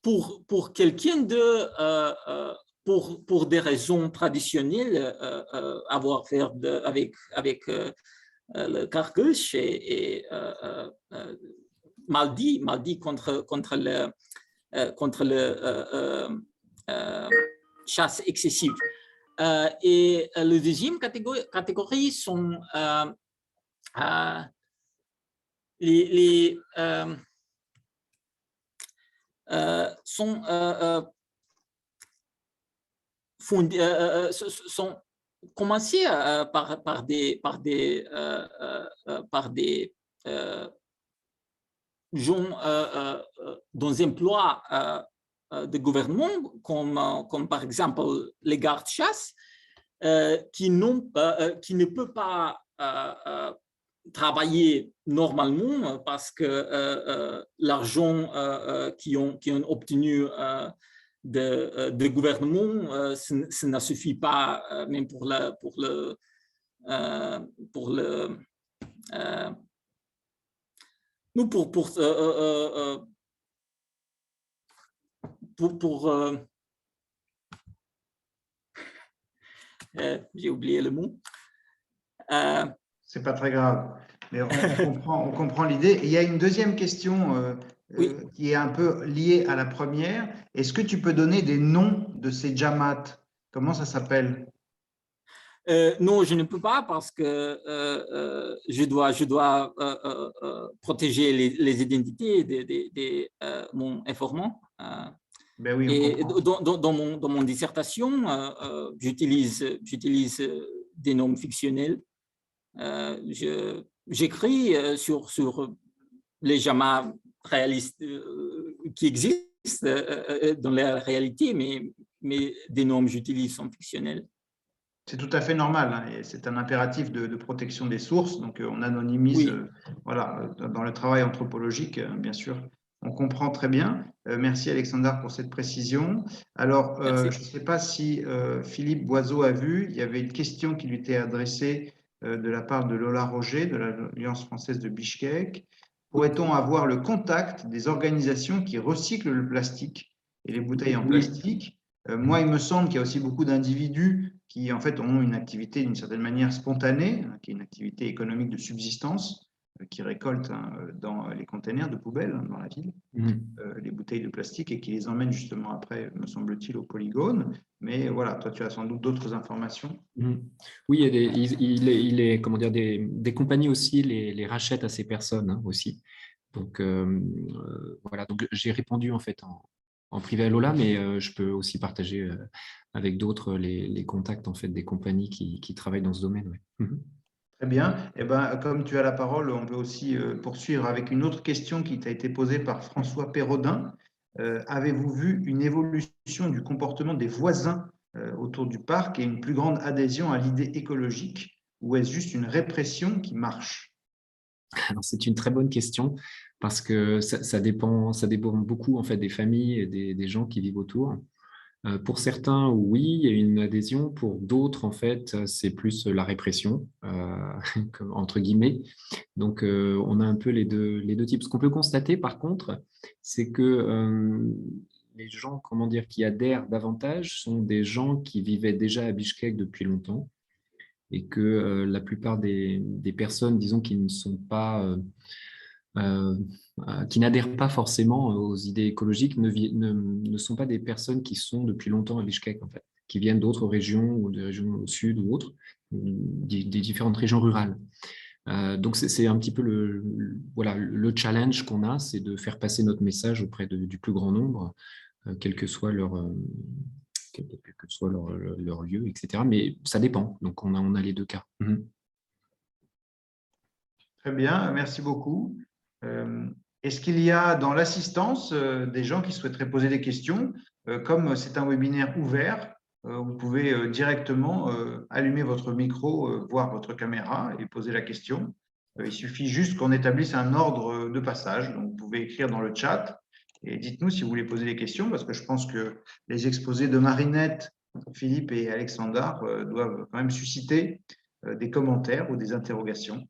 pour quelqu'un pour des raisons traditionnelles, avoir affaire avec le Kargush et mal dit contre chasse excessive. Et la deuxième catégorie sont sont commencés par des gens dans un emploi de gouvernement, comme par exemple les gardes-chasse, qui ne peuvent pas travailler normalement parce que l'argent qu'ils ont obtenu de gouvernement, ça ne suffit pas même pour j'ai oublié le mot. C'est pas très grave, mais on comprend l'idée. Il y a une deuxième question Oui. qui est un peu liée à la première. Est-ce que tu peux donner des noms de ces Jamaat? Comment ça s'appelle? Non, je ne peux pas parce que je dois protéger les identités de mon informant. Ben oui, on Et comprend. dans mon dissertation, j'utilise des noms fictionnels. J'écris sur les Jamaat réalistes qui existent dans la réalité, mais des noms que j'utilise sont fictionnels. C'est tout à fait normal, hein, et c'est un impératif de protection des sources, donc on anonymise, Oui. voilà, dans le travail anthropologique, bien sûr. On comprend très bien. Merci Alexandre pour cette précision. Alors, je ne sais pas si Philippe Boiseau a vu, il y avait une question qui lui était adressée de la part de Lola Roger, de l'Alliance française de Bichkek. Pourrait-on avoir le contact des organisations qui recyclent le plastique et les bouteilles en plastique? Moi, il me semble qu'il y a aussi beaucoup d'individus qui, en fait, ont une activité d'une certaine manière spontanée, qui est une activité économique de subsistance, qui récoltent dans les containers de poubelles dans la ville, les bouteilles de plastique et qui les emmènent justement après, me semble-t-il, au polygone. Mais voilà, toi, tu as sans doute d'autres informations. Oui, il est comment dire, des compagnies aussi les rachètent à ces personnes, hein, aussi. Donc, voilà, donc j'ai répondu en fait en privé à Lola, mais je peux aussi partager avec d'autres les contacts en fait des compagnies qui travaillent dans ce domaine. Ouais. Très bien. Eh ben, comme tu as la parole, on peut aussi poursuivre avec une autre question qui t'a été posée par François Perrodin. Avez-vous vu une évolution du comportement des voisins autour du parc et une plus grande adhésion à l'idée écologique, ou est-ce juste une répression qui marche? Alors, c'est une très bonne question parce que ça dépend beaucoup en fait des familles et des gens qui vivent autour. Pour certains, oui, il y a une adhésion. Pour d'autres, en fait, c'est plus la répression, entre guillemets. Donc, on a un peu les deux types. Ce qu'on peut constater, par contre, c'est que les gens, comment dire, qui adhèrent davantage sont des gens qui vivaient déjà à Bichkek depuis longtemps et que la plupart des personnes, disons, qui ne sont pas qui n'adhèrent pas forcément aux idées écologiques ne sont pas des personnes qui sont depuis longtemps à Bichkek, en fait, qui viennent d'autres régions ou des régions au sud ou autres, des différentes régions rurales. Donc, c'est un petit peu voilà, le challenge qu'on a, c'est de faire passer notre message auprès du plus grand nombre, quel que soit leur lieu, etc. Mais ça dépend. Donc, on a les deux cas. Très bien, merci beaucoup. Est-ce qu'il y a dans l'assistance des gens qui souhaiteraient poser des questions? Comme c'est un webinaire ouvert, vous pouvez directement allumer votre micro, voir votre caméra et poser la question. Il suffit juste qu'on établisse un ordre de passage. Donc, vous pouvez écrire dans le chat et dites-nous si vous voulez poser des questions, parce que je pense que les exposés de Marinette, Philippe et Alexandre doivent quand même susciter des commentaires ou des interrogations.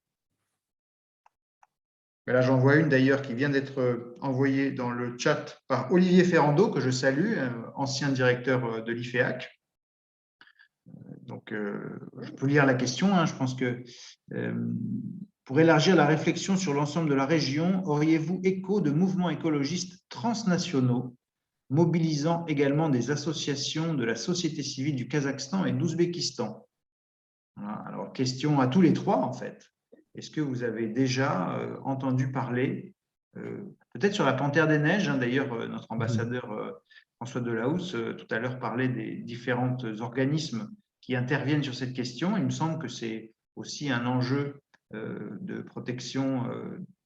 Là, j'en vois une d'ailleurs qui vient d'être envoyée dans le chat par Olivier Ferrando, que je salue, ancien directeur de l'IFEAC. Donc, je peux lire la question. Je pense que Pour élargir la réflexion sur l'ensemble de la région, auriez-vous écho de mouvements écologistes transnationaux mobilisant également des associations de la société civile du Kazakhstan et d'Ouzbékistan? Voilà. Alors, question à tous les trois, en fait. Est-ce que vous avez déjà entendu parler, peut-être sur la Panthère des Neiges, hein, d'ailleurs, notre ambassadeur François Delahousse, tout à l'heure, parlait des différents organismes qui interviennent sur cette question. Il me semble que c'est aussi un enjeu de protection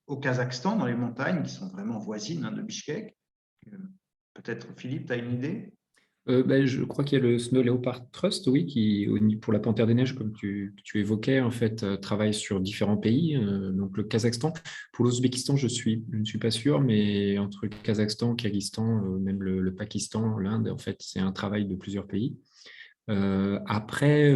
au Kazakhstan, dans les montagnes, qui sont vraiment voisines, hein, de Bichkek. Peut-être, Philippe, tu as une idée? Je crois qu'il y a le Snow Leopard Trust, oui, qui, pour la Panthère des Neiges, comme tu évoquais, en fait, travaille sur différents pays. Donc, le Kazakhstan. Pour l'Ouzbékistan, je ne suis pas sûr, mais entre le Kazakhstan, le Kyrgyzstan, même le Pakistan, l'Inde, en fait, c'est un travail de plusieurs pays. Après,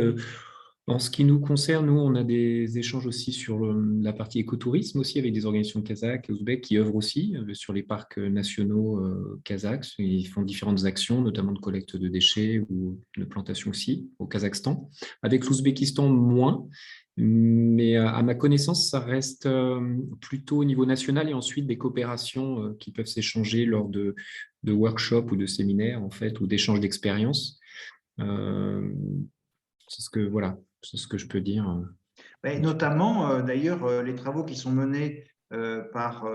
en ce qui nous concerne, nous, on a des échanges aussi sur la partie écotourisme aussi avec des organisations kazakhs et ouzbeks qui œuvrent aussi sur les parcs nationaux kazakhs. Ils font différentes actions, notamment de collecte de déchets ou de plantation aussi au Kazakhstan. Avec l'Ouzbékistan, moins. Mais à ma connaissance, ça reste plutôt au niveau national et ensuite des coopérations qui peuvent s'échanger lors de workshops ou de séminaires, en fait, ou d'échanges d'expériences. C'est ce que je peux dire. Notamment, d'ailleurs, les travaux qui sont menés par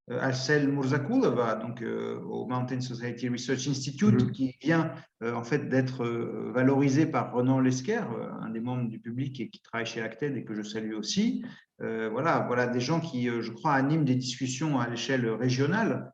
Alcel Mourzakoulova, donc au Mountain Society Research Institute, qui vient en fait d'être valorisé par Ronan Lesquer, un des membres du public et qui travaille chez Acted et que je salue aussi. Voilà des gens qui, je crois, animent des discussions à l'échelle régionale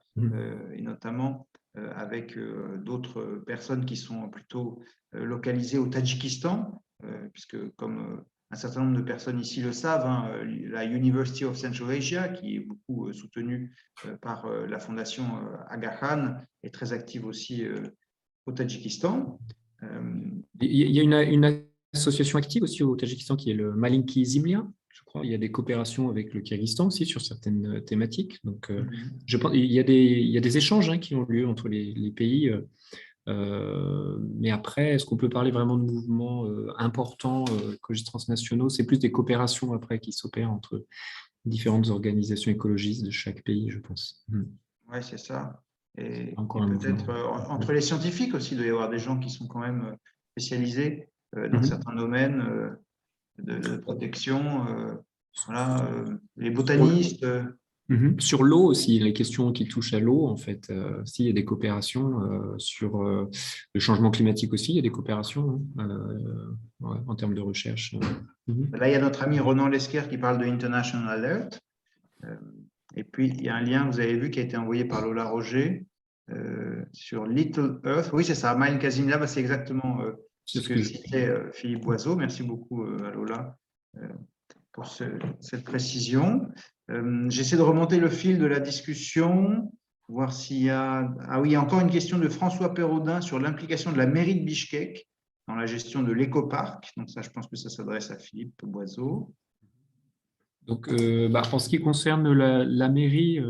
et notamment avec d'autres personnes qui sont plutôt localisées au Tadjikistan, puisque comme un certain nombre de personnes ici le savent, hein, la University of Central Asia, qui est beaucoup soutenue par la fondation Aga Khan, est très active aussi au Tadjikistan. Il y a une association active aussi au Tadjikistan qui est le Malinki Zimlia, je crois. Il y a des coopérations avec le Kyrgyzstan aussi sur certaines thématiques. Donc, je pense, il y a des échanges qui ont lieu entre les pays. Mais après, est-ce qu'on peut parler vraiment de mouvements importants, écologistes transnationaux? C'est plus des coopérations après qui s'opèrent entre différentes organisations écologistes de chaque pays, je pense. Oui, c'est ça. Et Encore peut-être entre les scientifiques aussi, il doit y avoir des gens qui sont quand même spécialisés dans certains domaines de protection. Les botanistes. Sur l'eau aussi, les questions qui touchent à l'eau, en fait, s'il y a des coopérations sur le changement climatique aussi, il y a des coopérations en termes de recherche. Là, il y a notre ami Ronan Lesquer qui parle de International Alert. Et puis, il y a un lien, vous avez vu, qui a été envoyé par Lola Roger sur Little Earth. Oui, c'est ça, Maïn Kazimla, c'est exactement ce que citait Philippe Boiseau. Merci beaucoup à Lola pour cette précision. J'essaie de remonter le fil de la discussion, voir s'il y a… Ah oui, il y a encore une question de François Perraudin sur l'implication de la mairie de Bichkek dans la gestion de l'écoparc. Donc ça, je pense que ça s'adresse à Philippe Boiseau. Donc, en ce qui concerne la mairie,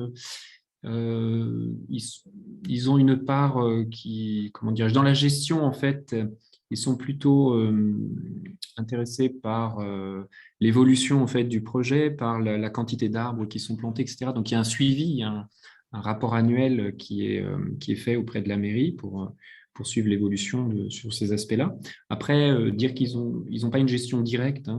ils ont une part qui, comment dirais-je, dans la gestion, en fait, ils sont plutôt intéressés par l'évolution en fait, du projet, par la quantité d'arbres qui sont plantés, etc. Donc, il y a un suivi, il y a un rapport annuel qui est fait auprès de la mairie pour suivre l'évolution sur ces aspects-là. Après, dire qu'ils n'ont pas une gestion directe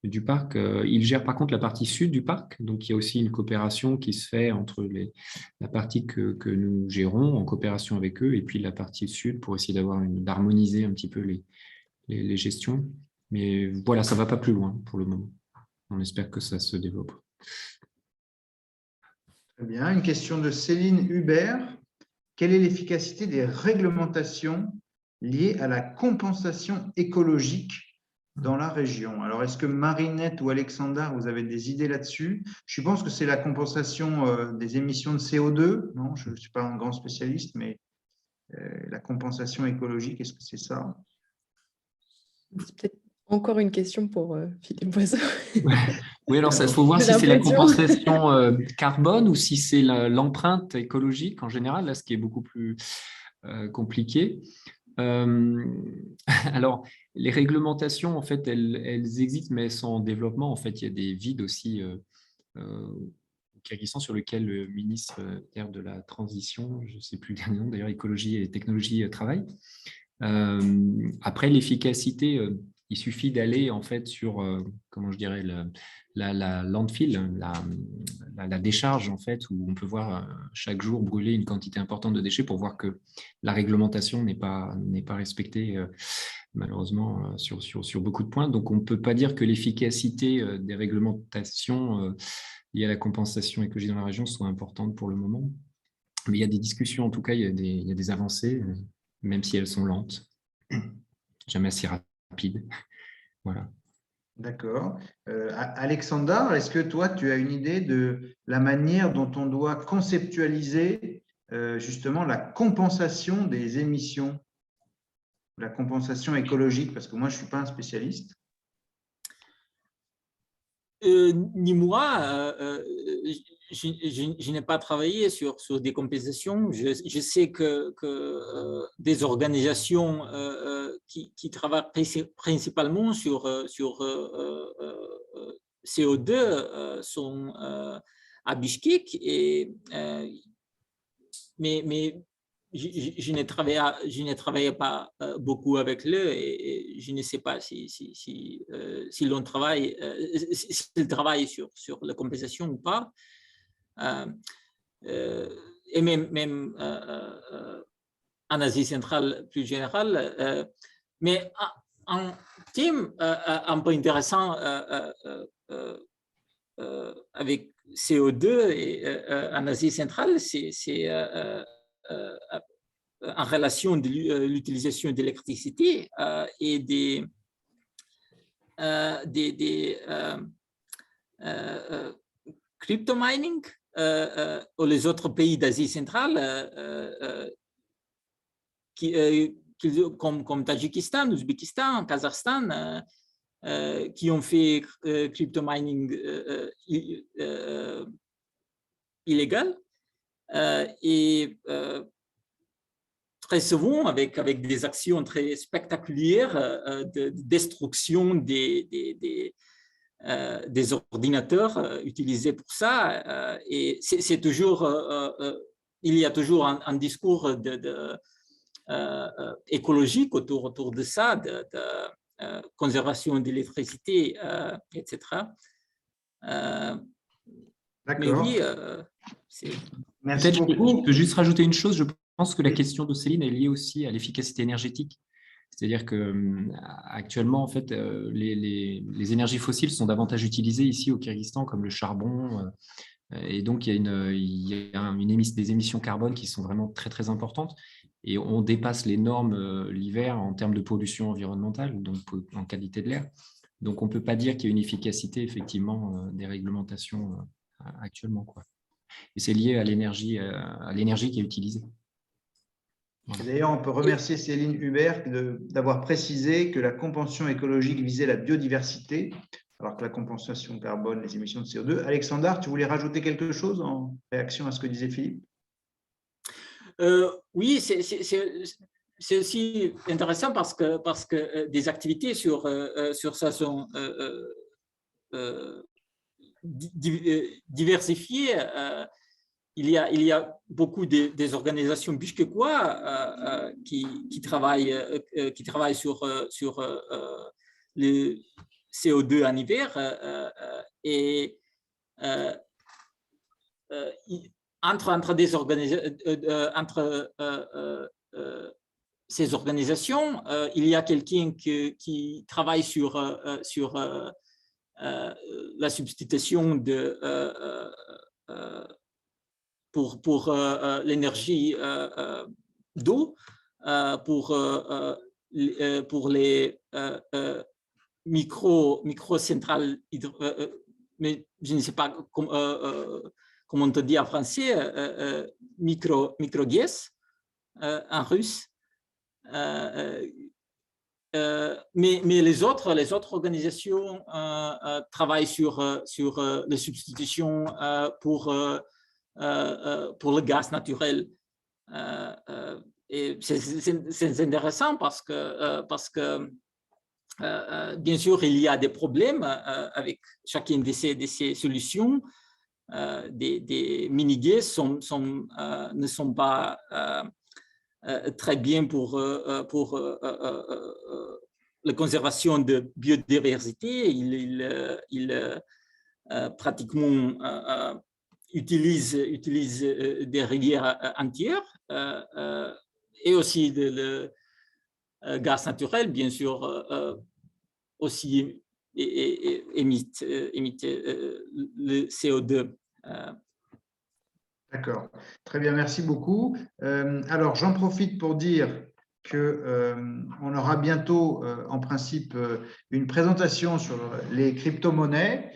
du parc. Ils gèrent par contre la partie sud du parc, donc il y a aussi une coopération qui se fait entre la partie que nous gérons en coopération avec eux et puis la partie sud pour essayer d'harmoniser un petit peu les gestions. Mais voilà, ça ne va pas plus loin pour le moment. On espère que ça se développe. Très bien. Une question de Céline Hubert. Quelle est l'efficacité des réglementations liées à la compensation écologique dans la région? Alors, est-ce que Marinette ou Alexandre, vous avez des idées là-dessus? Je pense que c'est la compensation des émissions de CO2. Non, je ne suis pas un grand spécialiste, mais la compensation écologique, est-ce que c'est ça? C'est peut-être encore une question pour Philippe Boiseau. Oui, alors il faut voir si c'est la compensation carbone ou si c'est l'empreinte écologique en général, là, ce qui est beaucoup plus compliqué. Alors, les réglementations, en fait, elles existent, mais elles sont en développement. En fait, il y a des vides aussi au Kyrgyzstan sur lesquels le ministre de la Transition, je ne sais plus le nom, d'ailleurs, écologie et technologie travaille. Après, l'efficacité, il suffit d'aller en fait sur, comment je dirais, la landfill, la décharge en fait, où on peut voir chaque jour brûler une quantité importante de déchets pour voir que la réglementation n'est pas respectée malheureusement sur beaucoup de points. Donc, on ne peut pas dire que l'efficacité des réglementations liées à la compensation écologique dans la région soit importante pour le moment. Mais il y a des discussions, en tout cas, il y a des avancées, même si elles sont lentes, jamais assez rapides. Voilà. D'accord. Alexandre, est-ce que toi, tu as une idée de la manière dont on doit conceptualiser justement la compensation des émissions, la compensation écologique, parce que moi, je ne suis pas un spécialiste. Ni moi, je n'ai pas travaillé sur des compensations. Je sais que des organisations qui travaillent principalement sur CO2 sont à Bishkek, mais je ne travaillais pas beaucoup avec eux et je ne sais pas si l'on travaille, s'ils travaillent sur la compensation ou pas. Et même en Asie centrale plus générale. Mais un thème un peu intéressant avec CO2 et, en Asie centrale, c'est en relation de l'utilisation d'électricité et des crypto-mining ou les autres pays d'Asie centrale comme Tadjikistan, Ouzbékistan, Kazakhstan, qui ont fait crypto-mining illégal et très souvent avec des actions très spectaculaires de destruction des ordinateurs utilisés pour ça. Et c'est toujours, il y a toujours un discours écologique autour de ça, de conservation de l'électricité, etc. Mais oui, merci beaucoup. Je peux juste rajouter une chose. Je pense que la question de Céline est liée aussi à l'efficacité énergétique. C'est-à-dire qu'actuellement, en fait, les énergies fossiles sont davantage utilisées ici au Kyrgyzstan, comme le charbon. Et donc, il y a des émissions carbone qui sont vraiment très, très importantes. Et on dépasse les normes l'hiver en termes de pollution environnementale, donc en qualité de l'air. Donc, on ne peut pas dire qu'il y a une efficacité, effectivement, des réglementations actuellement, quoi. Et c'est lié à l'énergie qui est utilisée. D'ailleurs, on peut remercier Céline Hubert d'avoir précisé que la compensation écologique visait la biodiversité, alors que la compensation carbone, les émissions de CO2. Alexandre, tu voulais rajouter quelque chose en réaction à ce que disait Philippe? Oui, c'est aussi intéressant parce que des activités sur ça sont diversifiées. Il y a beaucoup des organisations bishkekois qui travaillent sur le CO2 en hiver et entre ces organisations, il y a quelqu'un qui travaille sur la substitution pour l'énergie d'eau, pour les micro-centrales, mais je ne sais pas comment on te dit en français, micro-GES en russe. Mais les autres organisations travaillent sur la substitution pour le gaz naturel. c'est intéressant parce que bien sûr, il y a des problèmes avec chacune de ces solutions. Des mini-GAIS ne sont pas très bien pour la conservation de biodiversité. Ils pratiquement utilisent des rivières entières et aussi le gaz naturel, bien sûr, aussi émettent le CO2. D'accord, très bien, merci beaucoup. Alors, j'en profite pour dire qu'on aura bientôt, en principe, une présentation sur les crypto-monnaies.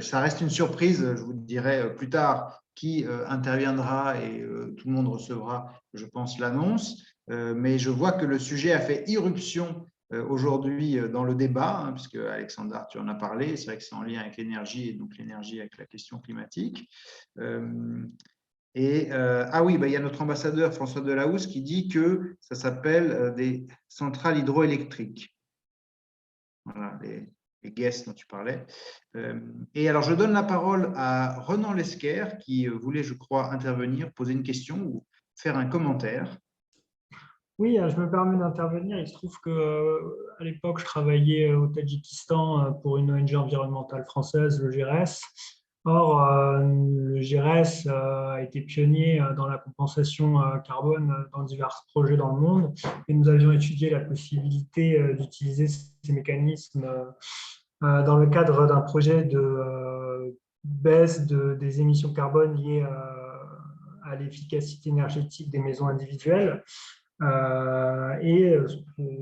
Ça reste une surprise, je vous dirai plus tard qui interviendra et tout le monde recevra, je pense, l'annonce. Mais je vois que le sujet a fait irruption aujourd'hui dans le débat, hein, puisque Alexandre, tu en as parlé. C'est vrai que c'est en lien avec l'énergie et donc l'énergie avec la question climatique. Ah oui, il y a notre ambassadeur François Delahousse qui dit que ça s'appelle des centrales hydroélectriques. Voilà, les GAIS dont tu parlais. Et alors, je donne la parole à Renan Lesquer qui voulait, je crois, intervenir, poser une question ou faire un commentaire. Oui, je me permets d'intervenir. Il se trouve qu'à l'époque, je travaillais au Tadjikistan pour une ONG environnementale française, le GRS. Or, le GRS a été pionnier dans la compensation carbone dans divers projets dans le monde. Et nous avions étudié la possibilité d'utiliser ces mécanismes dans le cadre d'un projet de baisse des émissions carbone liées à l'efficacité énergétique des maisons individuelles.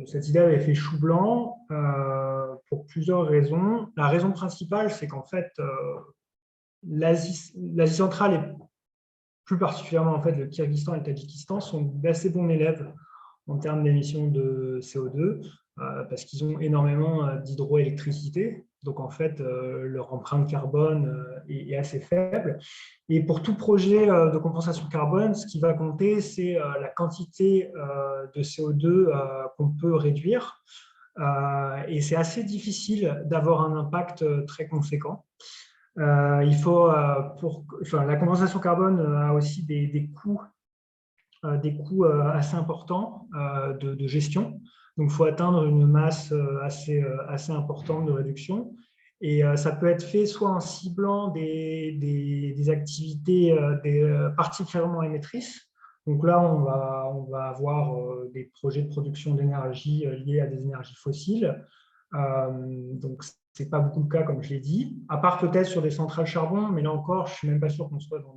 Cette idée avait fait chou blanc pour plusieurs raisons. La raison principale, c'est qu'en fait, l'Asie centrale et plus particulièrement en fait, le Kyrgyzstan et le Tadjikistan sont d'assez bons élèves en termes d'émissions de CO2 parce qu'ils ont énormément d'hydroélectricité. Donc, en fait, leur empreinte carbone est assez faible. Et pour tout projet de compensation carbone, ce qui va compter, c'est la quantité de CO2 qu'on peut réduire. Et c'est assez difficile d'avoir un impact très conséquent. La compensation carbone a aussi des coûts assez importants de gestion. Donc, il faut atteindre une masse assez importante de réduction. Et ça peut être fait soit en ciblant des activités particulièrement émettrices. Donc là, on va avoir des projets de production d'énergie liés à des énergies fossiles. Donc, ce n'est pas beaucoup le cas, comme je l'ai dit, à part peut-être sur des centrales charbon, mais là encore, je ne suis même pas sûr qu'on soit dans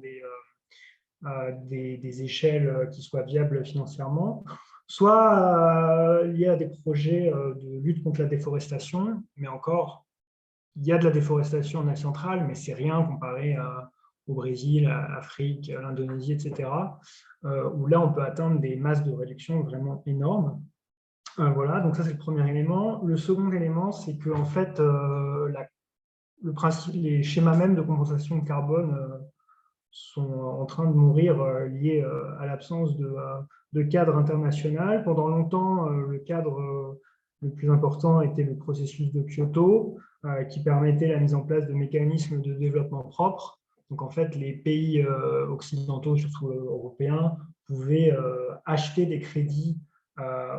des échelles qui soient viables financièrement, soit liées à des projets de lutte contre la déforestation, mais encore, il y a de la déforestation en Asie centrale, mais c'est rien comparé au Brésil, à l'Afrique, à l'Indonésie, etc., où là, on peut atteindre des masses de réduction vraiment énormes. Voilà, donc ça, c'est le premier élément. Le second élément, c'est que en fait, les schémas même de compensation de carbone sont en train de mourir liés à l'absence de cadre international. Pendant longtemps, le cadre le plus important était le processus de Kyoto, qui permettait la mise en place de mécanismes de développement propre. Donc, en fait, les pays occidentaux, surtout européens, pouvaient acheter des crédits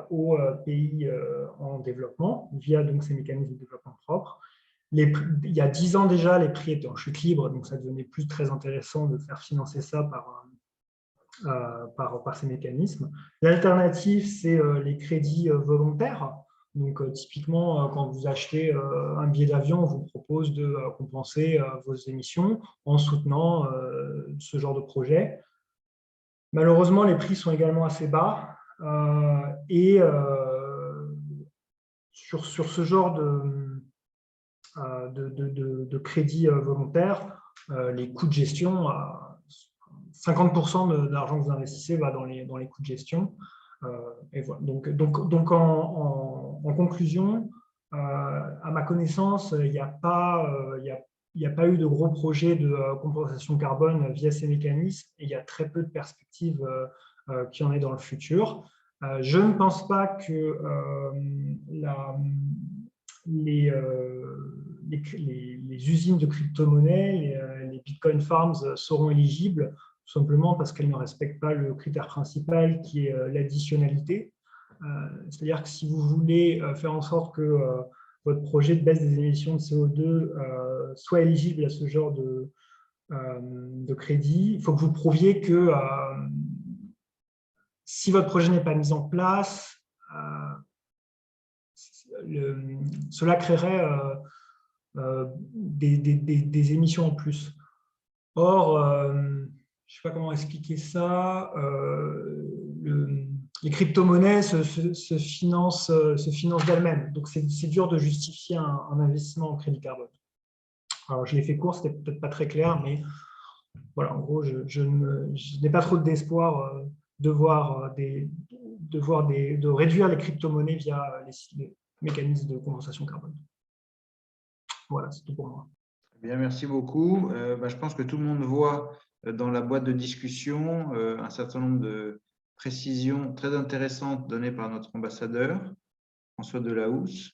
aux pays en développement via donc, ces mécanismes de développement propre. Il y a 10 ans déjà, les prix étaient en chute libre, donc ça devenait plus très intéressant de faire financer ça par ces mécanismes. L'alternative, c'est les crédits volontaires. Donc, typiquement, quand vous achetez un billet d'avion, on vous propose de compenser vos émissions en soutenant ce genre de projet. Malheureusement, les prix sont également assez bas sur ce genre de crédit volontaire, les coûts de gestion, 50% de l'argent que vous investissez va dans les coûts de gestion. Et voilà. Donc en conclusion, à ma connaissance, il n'y a pas eu de gros projets de compensation carbone via ces mécanismes et il y a très peu de perspectives qu'il y en ait dans le futur. Je ne pense pas que les usines de crypto-monnaies, les Bitcoin Farms seront éligibles, tout simplement parce qu'elles ne respectent pas le critère principal qui est l'additionnalité. C'est-à-dire que si vous voulez faire en sorte que votre projet de baisse des émissions de CO2 soit éligible à ce genre de crédit, il faut que vous prouviez que si votre projet n'est pas mis en place, cela créerait des émissions en plus. Or, je ne sais pas comment expliquer ça, les crypto-monnaies se financent d'elles-mêmes. Donc, c'est dur de justifier un investissement en crédit carbone. Alors, je l'ai fait court, ce n'était peut-être pas très clair, mais voilà, en gros, je n'ai pas trop d'espoir de réduire les crypto-monnaies via les mécanismes de compensation carbone. Voilà, c'est tout pour moi. Bien, merci beaucoup. Je pense que tout le monde voit dans la boîte de discussion un certain nombre de précisions très intéressantes données par notre ambassadeur, François Delahousse,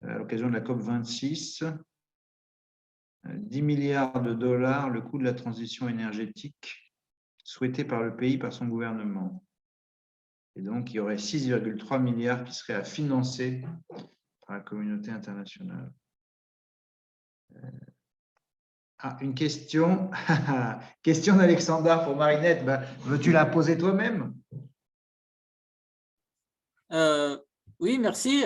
à l'occasion de la COP26. 10 milliards de dollars, le coût de la transition énergétique souhaité par le pays, par son gouvernement. Et donc, il y aurait 6,3 milliards qui seraient à financer par la communauté internationale. Une question. Question d'Alexandra pour Marinette. Veux-tu la poser toi-même? Oui, merci.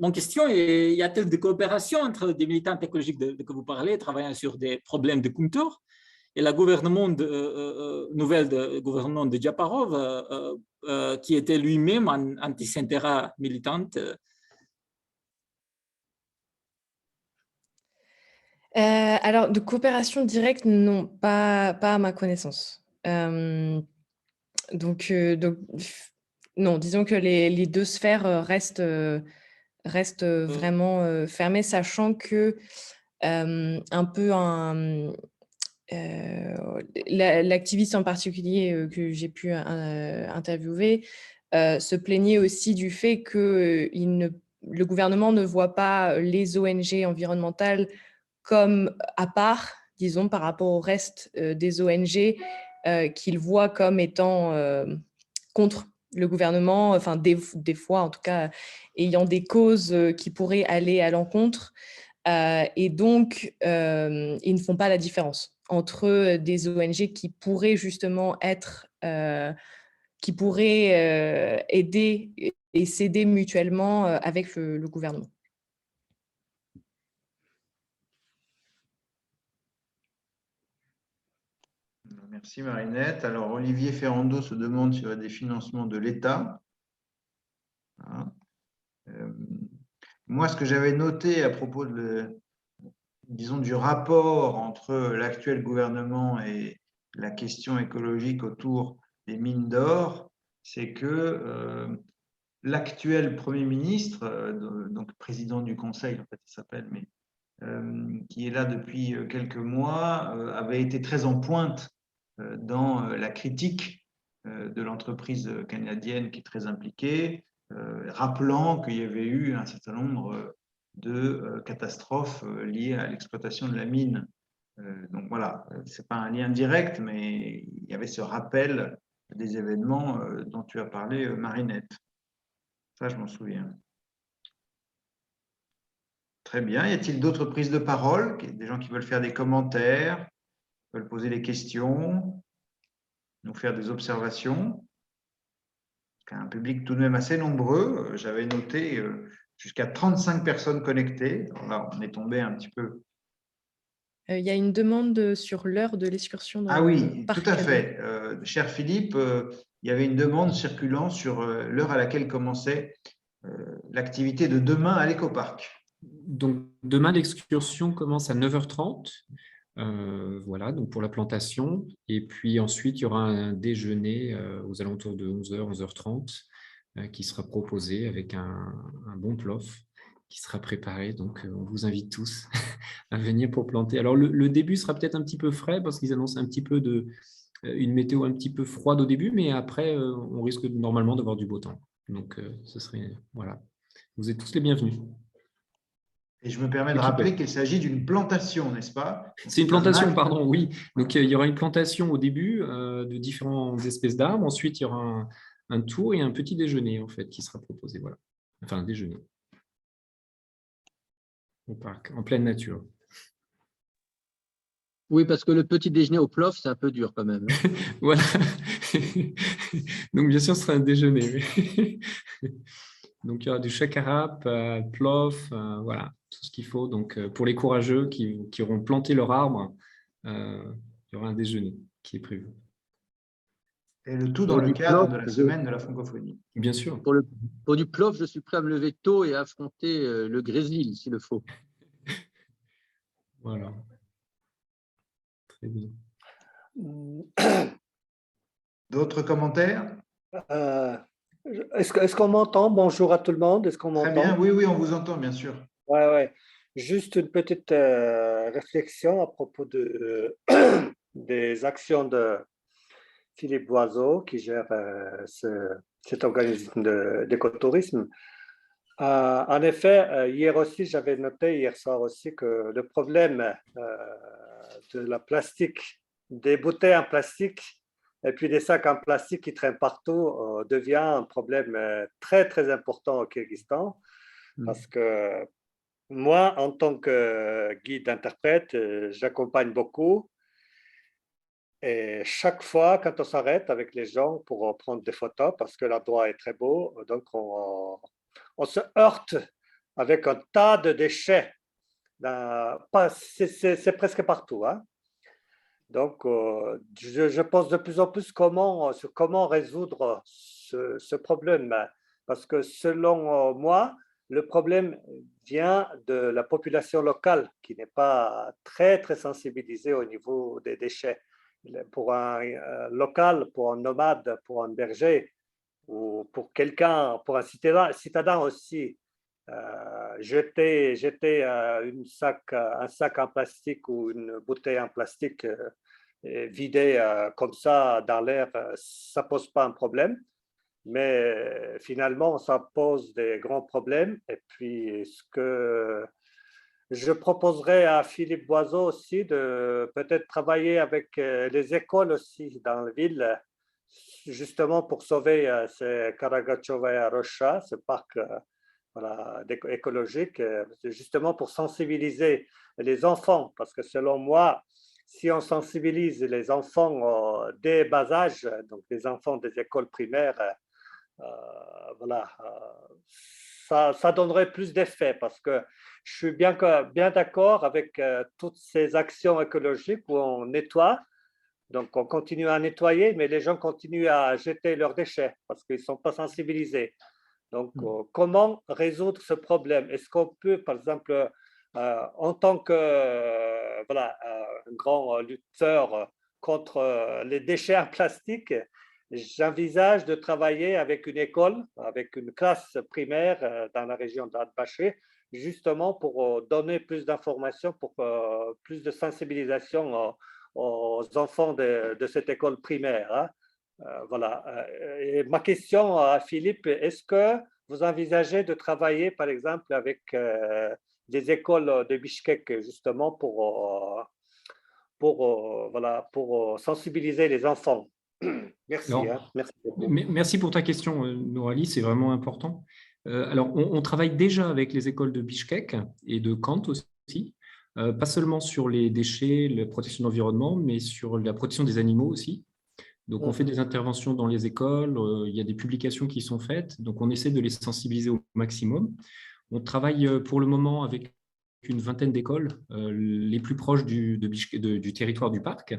Mon question est, y a-t-il des coopérations entre des militants écologiques que vous parlez, travaillant sur des problèmes de compteur, et le gouvernement gouvernement de Japarov, qui était lui-même anti-Centera militante? Alors, de coopération directe, non, pas à ma connaissance. Donc, non, disons que les deux sphères restent vraiment fermées, sachant que un peu l'activiste en particulier que j'ai pu interviewer se plaignait aussi du fait que le gouvernement ne voit pas les ONG environnementales comme à part, disons, par rapport au reste des ONG qu'il voit comme étant contre le gouvernement, enfin des fois en tout cas, ayant des causes qui pourraient aller à l'encontre. Et donc, ils ne font pas la différence entre des ONG qui pourraient justement être, qui pourraient aider et s'aider mutuellement avec le gouvernement. Merci Marinette. Alors, Olivier Ferrando se demande s'il y a des financements de l'État. Moi, ce que j'avais noté à propos du rapport entre l'actuel gouvernement et la question écologique autour des mines d'or, c'est que l'actuel Premier ministre, donc président du Conseil, en fait, il s'appelle, mais qui est là depuis quelques mois, avait été très en pointe dans la critique de l'entreprise canadienne qui est très impliquée, rappelant qu'il y avait eu un certain nombre de catastrophes liées à l'exploitation de la mine. Donc voilà, ce n'est pas un lien direct, mais il y avait ce rappel des événements dont tu as parlé, Marinette. Ça, je m'en souviens. Très bien. Y a-t-il d'autres prises de parole? Des gens qui veulent faire des commentaires, veulent poser des questions, nous faire des observations? Un public tout de même assez nombreux. J'avais noté jusqu'à 35 personnes connectées. Alors là, on est tombé un petit peu. Il y a une demande sur l'heure de l'excursion. Ah oui, tout à fait. Cher Philippe, il y avait une demande circulant sur l'heure à laquelle commençait l'activité de demain à l'écoparc. Donc, demain, l'excursion commence à 9h30. Voilà, donc pour la plantation. Et puis ensuite, il y aura un déjeuner aux alentours de 11h, 11h30 qui sera proposé avec un bon plof qui sera préparé. Donc, on vous invite tous à venir pour planter. Alors, le début sera peut-être un petit peu frais parce qu'ils annoncent un petit peu une météo un petit peu froide au début, mais après, on risque normalement d'avoir du beau temps. Donc, ce serait… Voilà. Vous êtes tous les bienvenus. Et je me permets de rappeler qu'il s'agit d'une plantation, n'est-ce pas? C'est une plantation, pardon, oui. Donc, il y aura une plantation au début de différentes espèces d'arbres. Ensuite, il y aura un tour et un petit déjeuner, en fait, qui sera proposé. Voilà. Enfin, un déjeuner au parc, en pleine nature. Oui, parce que le petit déjeuner au plof, c'est un peu dur quand même. Voilà. Donc, bien sûr, ce sera un déjeuner. Donc, il y aura du chakarap, plof, voilà, tout ce qu'il faut. Donc, pour les courageux qui auront planté leur arbre, il y aura un déjeuner qui est prévu. Et le tout dans le cadre de la semaine de la francophonie. Bien sûr. Pour du plof, je suis prêt à me lever tôt et à affronter le grésil, s'il le faut. Voilà. Très bien. D'autres commentaires? Est-ce qu'on m'entend? Bonjour à tout le monde. Est-ce qu'on Très m'entend? bien, oui, on vous entend, bien sûr. Ouais. Juste une petite réflexion à propos des actions de Philippe Boiseau, qui gère cet organisme d'écotourisme. En effet, hier aussi, j'avais noté, hier soir aussi, que le problème de la plastique, des bouteilles en plastique et puis des sacs en plastique qui traînent partout devient un problème très, très important au Kyrgyzstan. Parce que moi, en tant que guide-interprète, j'accompagne beaucoup. Et chaque fois, quand on s'arrête avec les gens pour prendre des photos, parce que l'endroit est très beau, donc on se heurte avec un tas de déchets. C'est presque partout. Hein. Donc, je pense de plus en plus sur comment résoudre ce problème. Parce que selon moi, le problème vient de la population locale qui n'est pas très, très sensibilisée au niveau des déchets. Pour un local, pour un nomade, pour un berger ou pour quelqu'un, pour un citadin aussi, jeter un sac en plastique ou une bouteille en plastique vidée comme ça dans l'air, ça ne pose pas un problème. Mais finalement, ça pose des grands problèmes. Et puis, ce que je proposerais à Philippe Boiseau aussi de peut-être travailler avec les écoles aussi dans la ville, justement pour sauver ce Karagachova Rocha, ce parc écologique, justement pour sensibiliser les enfants. Parce que selon moi, si on sensibilise les enfants dès bas âge, donc les enfants des écoles primaires, ça donnerait plus d'effet parce que je suis bien d'accord avec toutes ces actions écologiques où on nettoie. Donc, on continue à nettoyer, mais les gens continuent à jeter leurs déchets parce qu'ils ne sont pas sensibilisés. Donc, comment résoudre ce problème? Est-ce qu'on peut, par exemple, en tant que un grand lutteur contre les déchets en plastique, j'envisage de travailler avec une école, avec une classe primaire dans la région d'Atbaché, justement pour donner plus d'informations, pour plus de sensibilisation aux enfants de cette école primaire. Hein. Et ma question à Philippe, est-ce que vous envisagez de travailler, par exemple, avec des écoles de Bishkek, justement, pour sensibiliser les enfants? Merci. Alors, merci beaucoup. Merci pour ta question, Nourali, c'est vraiment important. Alors, on travaille déjà avec les écoles de Bishkek et de Kant aussi, pas seulement sur les déchets, la protection de l'environnement, mais sur la protection des animaux aussi. Donc, on fait des interventions dans les écoles, il y a des publications qui sont faites, donc on essaie de les sensibiliser au maximum. On travaille pour le moment avec une vingtaine d'écoles, les plus proches du territoire du parc,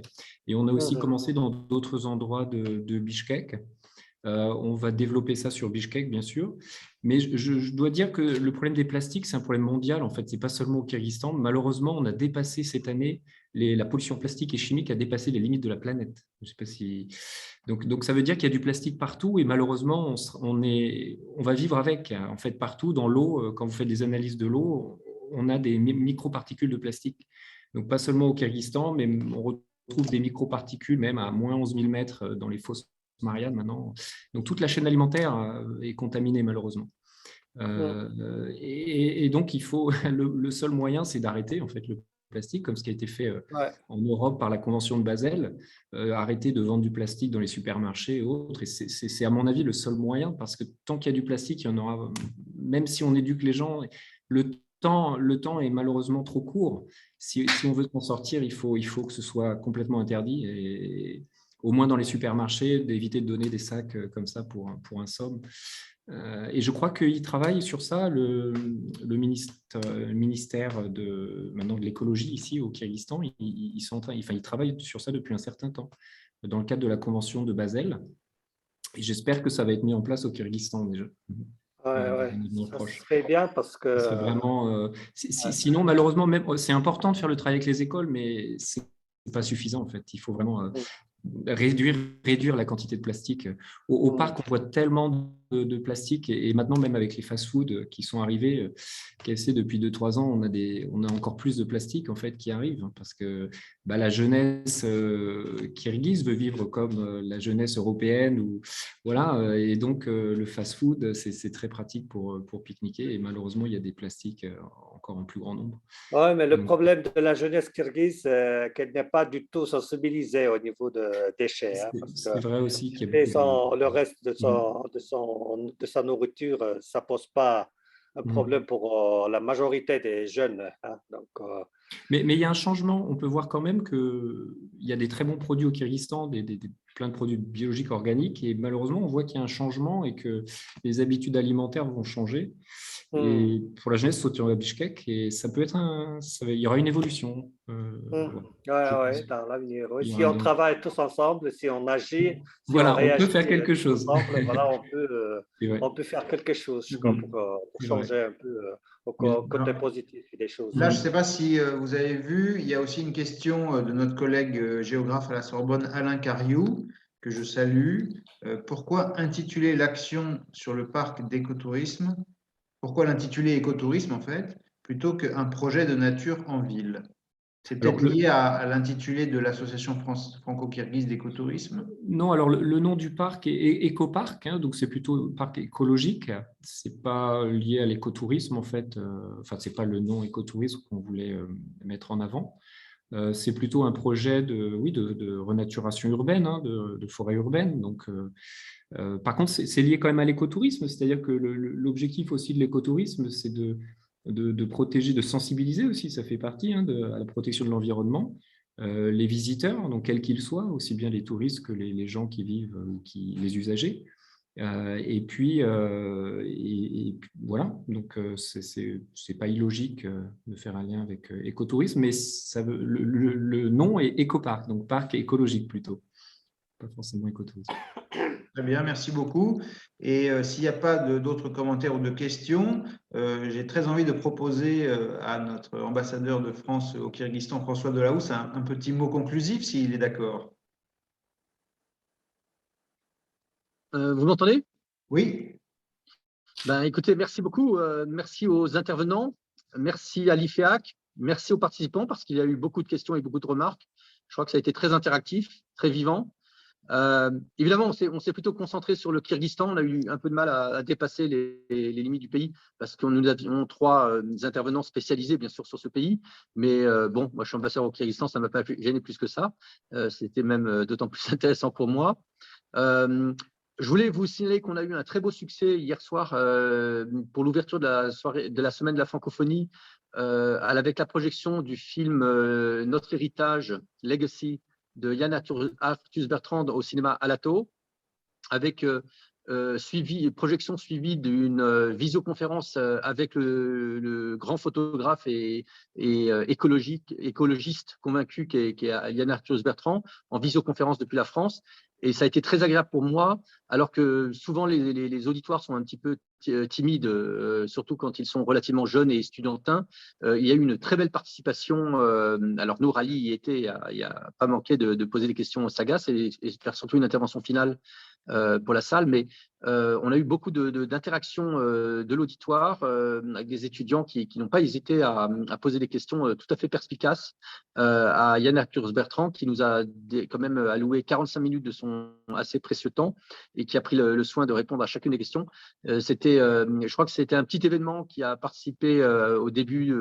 et on a aussi commencé dans d'autres endroits de Bishkek. On va développer ça sur Bishkek, bien sûr. Mais je dois dire que le problème des plastiques, c'est un problème mondial. En fait, ce n'est pas seulement au Kyrgyzstan. Malheureusement, on a dépassé cette année, la pollution plastique et chimique a dépassé les limites de la planète. Je sais pas si… donc, ça veut dire qu'il y a du plastique partout et malheureusement, on va vivre avec. En fait, partout dans l'eau, quand vous faites des analyses de l'eau, on a des microparticules de plastique. Donc, pas seulement au Kyrgyzstan, mais on retrouve des microparticules même à moins 11 000 mètres dans les fosses Marianne maintenant. Donc, toute la chaîne alimentaire est contaminée malheureusement. Et donc, il faut le seul moyen, c'est d'arrêter en fait le plastique, comme ce qui a été fait en Europe par la Convention de Basel, arrêter de vendre du plastique dans les supermarchés et autres. Et c'est à mon avis le seul moyen, parce que tant qu'il y a du plastique, il y en aura, même si on éduque les gens, le temps est malheureusement trop court. Si on veut s'en sortir, il faut que ce soit complètement interdit, et au moins dans les supermarchés, d'éviter de donner des sacs comme ça pour un somme. Et je crois qu'il travaille sur ça, le ministère de l'écologie ici au Kyrgyzstan. Ils travaillent sur ça depuis un certain temps, dans le cadre de la Convention de Basel. Et j'espère que ça va être mis en place au Kyrgyzstan déjà. Ça serait bien parce que… Vraiment, sinon, malheureusement, c'est important de faire le travail avec les écoles, mais ce n'est pas suffisant en fait. Il faut vraiment… réduire la quantité de plastique. Au parc, on voit tellement de plastique, et maintenant, même avec les fast-foods qui sont arrivés, KFC depuis 2-3 ans, on a encore plus de plastique en fait qui arrive, parce que la jeunesse kirghize veut vivre comme la jeunesse européenne, voilà, et donc le fast-food, c'est très pratique pour pique-niquer, et malheureusement, il y a des plastiques encore en plus grand nombre. Oui, mais le problème de la jeunesse kirghize, c'est qu'elle n'est pas du tout sensibilisée au niveau de déchets. C'est vrai aussi qu'il y a le reste de sa nourriture, ça ne pose pas un problème pour la majorité des jeunes. Mais il y a un changement. On peut voir quand même qu'il y a des très bons produits au Kyrgyzstan, plein de produits biologiques organiques, et malheureusement, on voit qu'il y a un changement et que les habitudes alimentaires vont changer. Et pour la jeunesse, surtout à Bishkek, et ça peut être il y aura une évolution. Dans l'avenir. Si on travaille tous ensemble, si on agit, si on peut faire quelque chose. Ensemble, voilà, on peut faire quelque chose pour changer un peu au côté positif des choses. Là, je ne sais pas si vous avez vu, il y a aussi une question de notre collègue géographe à la Sorbonne, Alain Cariou, que je salue. Pourquoi intituler l'action sur le parc d'écotourisme? Pourquoi l'intituler écotourisme, en fait, plutôt qu'un projet de nature en ville? C'est peut-être lié à l'intitulé de l'association franco-kirghize d'écotourisme? Non, alors le nom du parc est écoparc, donc c'est plutôt parc écologique. C'est pas lié à l'écotourisme, en fait. C'est pas le nom écotourisme qu'on voulait mettre en avant. C'est plutôt un projet de renaturation urbaine, de forêt urbaine. Donc, par contre, c'est lié quand même à l'écotourisme, c'est-à-dire que l'objectif aussi de l'écotourisme, c'est de protéger, de sensibiliser aussi, ça fait partie à la protection de l'environnement, les visiteurs, donc quels qu'ils soient, aussi bien les touristes que les gens qui vivent, les usagers. Et puis voilà, donc c'est pas illogique de faire un lien avec écotourisme, mais le nom est écoparc, donc parc écologique plutôt, pas forcément écotourisme. Très bien, merci beaucoup. Et s'il n'y a pas d'autres commentaires ou de questions, j'ai très envie de proposer à notre ambassadeur de France au Kyrgyzstan, François Delahousse, un petit mot conclusif, s'il est d'accord. Vous m'entendez? Oui. Écoutez, merci beaucoup. Merci aux intervenants. Merci à l'IFEAC. Merci aux participants, parce qu'il y a eu beaucoup de questions et beaucoup de remarques. Je crois que ça a été très interactif, très vivant. Évidemment, on s'est plutôt concentré sur le Kyrgyzstan. On a eu un peu de mal à dépasser les limites du pays, parce que nous avions 3 intervenants spécialisés, bien sûr, sur ce pays. Mais bon, moi, je suis ambassadeur au Kyrgyzstan, ça ne m'a pas gêné plus que ça. C'était même d'autant plus intéressant pour moi. Je voulais vous signaler qu'on a eu un très beau succès hier soir pour l'ouverture de la semaine de la francophonie, avec la projection du film Notre héritage, Legacy, de Yann Arthus Bertrand au cinéma Alato, avec projection suivie d'une visioconférence avec le grand photographe et écologiste convaincu qui est Yann Arthus Bertrand, en visioconférence depuis la France. Et ça a été très agréable pour moi, alors que souvent les auditoires sont un petit peu timides, surtout quand ils sont relativement jeunes et estudiantins. Il y a eu une très belle participation. Alors Nour Ali y était, il n'y a pas manqué de poser des questions sagaces et faire surtout une intervention finale pour la salle, mais on a eu beaucoup d'interactions de l'auditoire avec des étudiants qui n'ont pas hésité à poser des questions tout à fait perspicaces à Yann Arthur Bertrand, qui nous a quand même alloué 45 minutes de son assez précieux temps et qui a pris le soin de répondre à chacune des questions. Je crois que c'était un petit événement qui a participé au début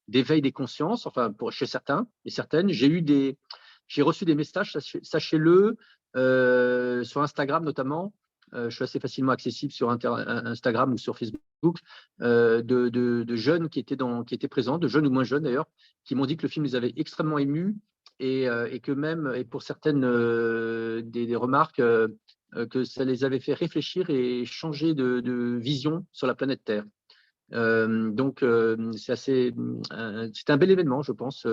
d'éveil des consciences, enfin chez certains et certaines. J'ai reçu des messages, sachez-le, sur Instagram notamment. Je suis assez facilement accessible sur Instagram ou sur Facebook, de jeunes qui étaient présents, de jeunes ou moins jeunes d'ailleurs, qui m'ont dit que le film les avait extrêmement émus et que même, et pour certaines des remarques, que ça les avait fait réfléchir et changer de vision sur la planète Terre. Donc, c'était un bel événement, je pense,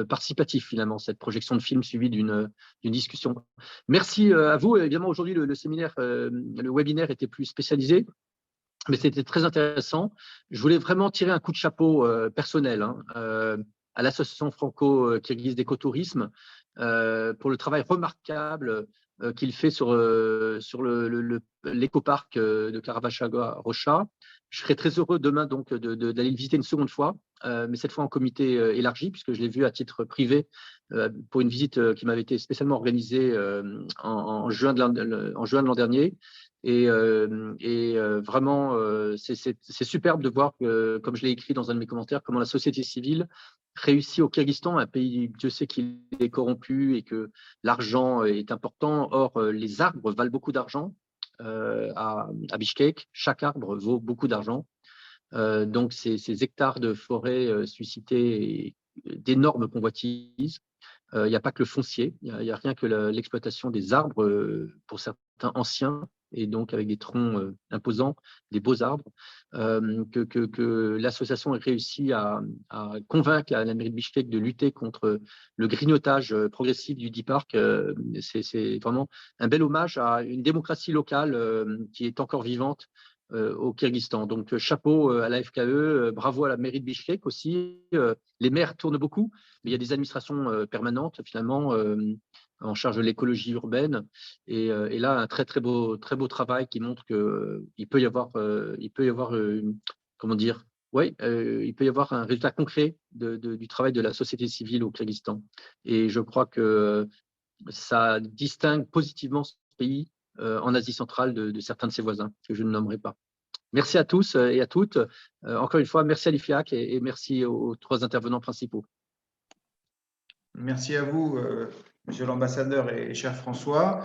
participatif finalement, cette projection de film suivie d'une discussion. Merci à vous. Évidemment, aujourd'hui, le séminaire, le webinaire était plus spécialisé, mais c'était très intéressant. Je voulais vraiment tirer un coup de chapeau personnel à l'association franco-kirghize d'écotourisme pour le travail remarquable qu'il fait sur l'écoparc de Karavachaga-Rocha. Je serai très heureux demain donc d'aller le visiter une seconde fois, mais cette fois en comité élargi, puisque je l'ai vu à titre privé pour une visite qui m'avait été spécialement organisée en juin de l'an dernier. Et vraiment, c'est superbe de voir, comme je l'ai écrit dans un de mes commentaires, comment la société civile réussit au Kyrgyzstan, un pays, Dieu sait qu'il est corrompu et que l'argent est important. Or, les arbres valent beaucoup d'argent à Bichkek. Chaque arbre vaut beaucoup d'argent. Donc, ces hectares de forêt suscitaient d'énormes convoitises. Il n'y a pas que le foncier, il n'y a rien que l'exploitation des arbres, pour certains anciens, et donc avec des troncs imposants, des beaux arbres, que l'association a réussi à convaincre la mairie de Bichkek de lutter contre le grignotage progressif du Park. C'est vraiment un bel hommage à une démocratie locale qui est encore vivante au Kyrgyzstan. Donc, chapeau à la FKE, bravo à la mairie de Bichkek aussi. Les maires tournent beaucoup, mais il y a des administrations permanentes, finalement, en charge de l'écologie urbaine. Et là, un très beau travail qui montre qu'il peut y avoir, comment dire, oui, il peut y avoir un résultat concret du travail de la société civile au Kyrgyzstan. Et je crois que ça distingue positivement ce pays en Asie centrale de certains de ses voisins, que je ne nommerai pas. Merci à tous et à toutes. Encore une fois, merci à l'IFIAC et merci aux 3 intervenants principaux. Merci à vous, Monsieur l'ambassadeur et cher François.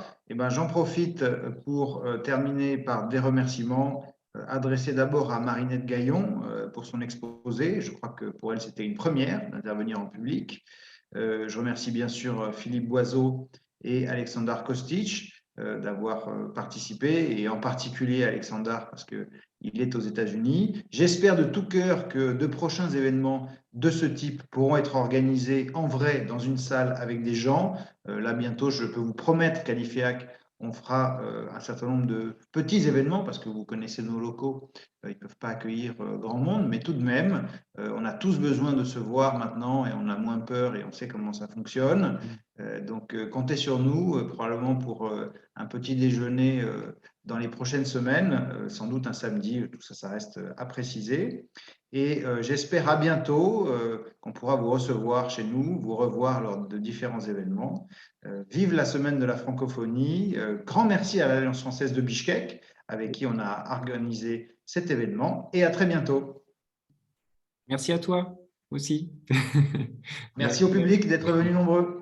J'en profite pour terminer par des remerciements adressés d'abord à Marinette Gaillon pour son exposé. Je crois que pour elle, c'était une première d'intervenir en public. Je remercie bien sûr Philippe Boiseau et Alexandar Kostic d'avoir participé, et en particulier Alexandar parce qu'il est aux États-Unis. J'espère de tout cœur que de prochains événements de ce type pourront être organisés en vrai dans une salle avec des gens. Là, bientôt, je peux vous promettre qu'à l'IFIAC, on fera un certain nombre de petits événements parce que vous connaissez nos locaux, ils ne peuvent pas accueillir grand monde, mais tout de même, on a tous besoin de se voir maintenant et on a moins peur et on sait comment ça fonctionne. Donc, comptez sur nous, probablement pour un petit déjeuner dans les prochaines semaines, sans doute un samedi, tout ça, ça reste à préciser. Et j'espère à bientôt qu'on pourra vous recevoir chez nous, vous revoir lors de différents événements. Vive la semaine de la francophonie. Grand merci à l'Alliance française de Bichkek, avec qui on a organisé cet événement. Et à très bientôt. Merci à toi aussi. Merci au public d'être venus nombreux.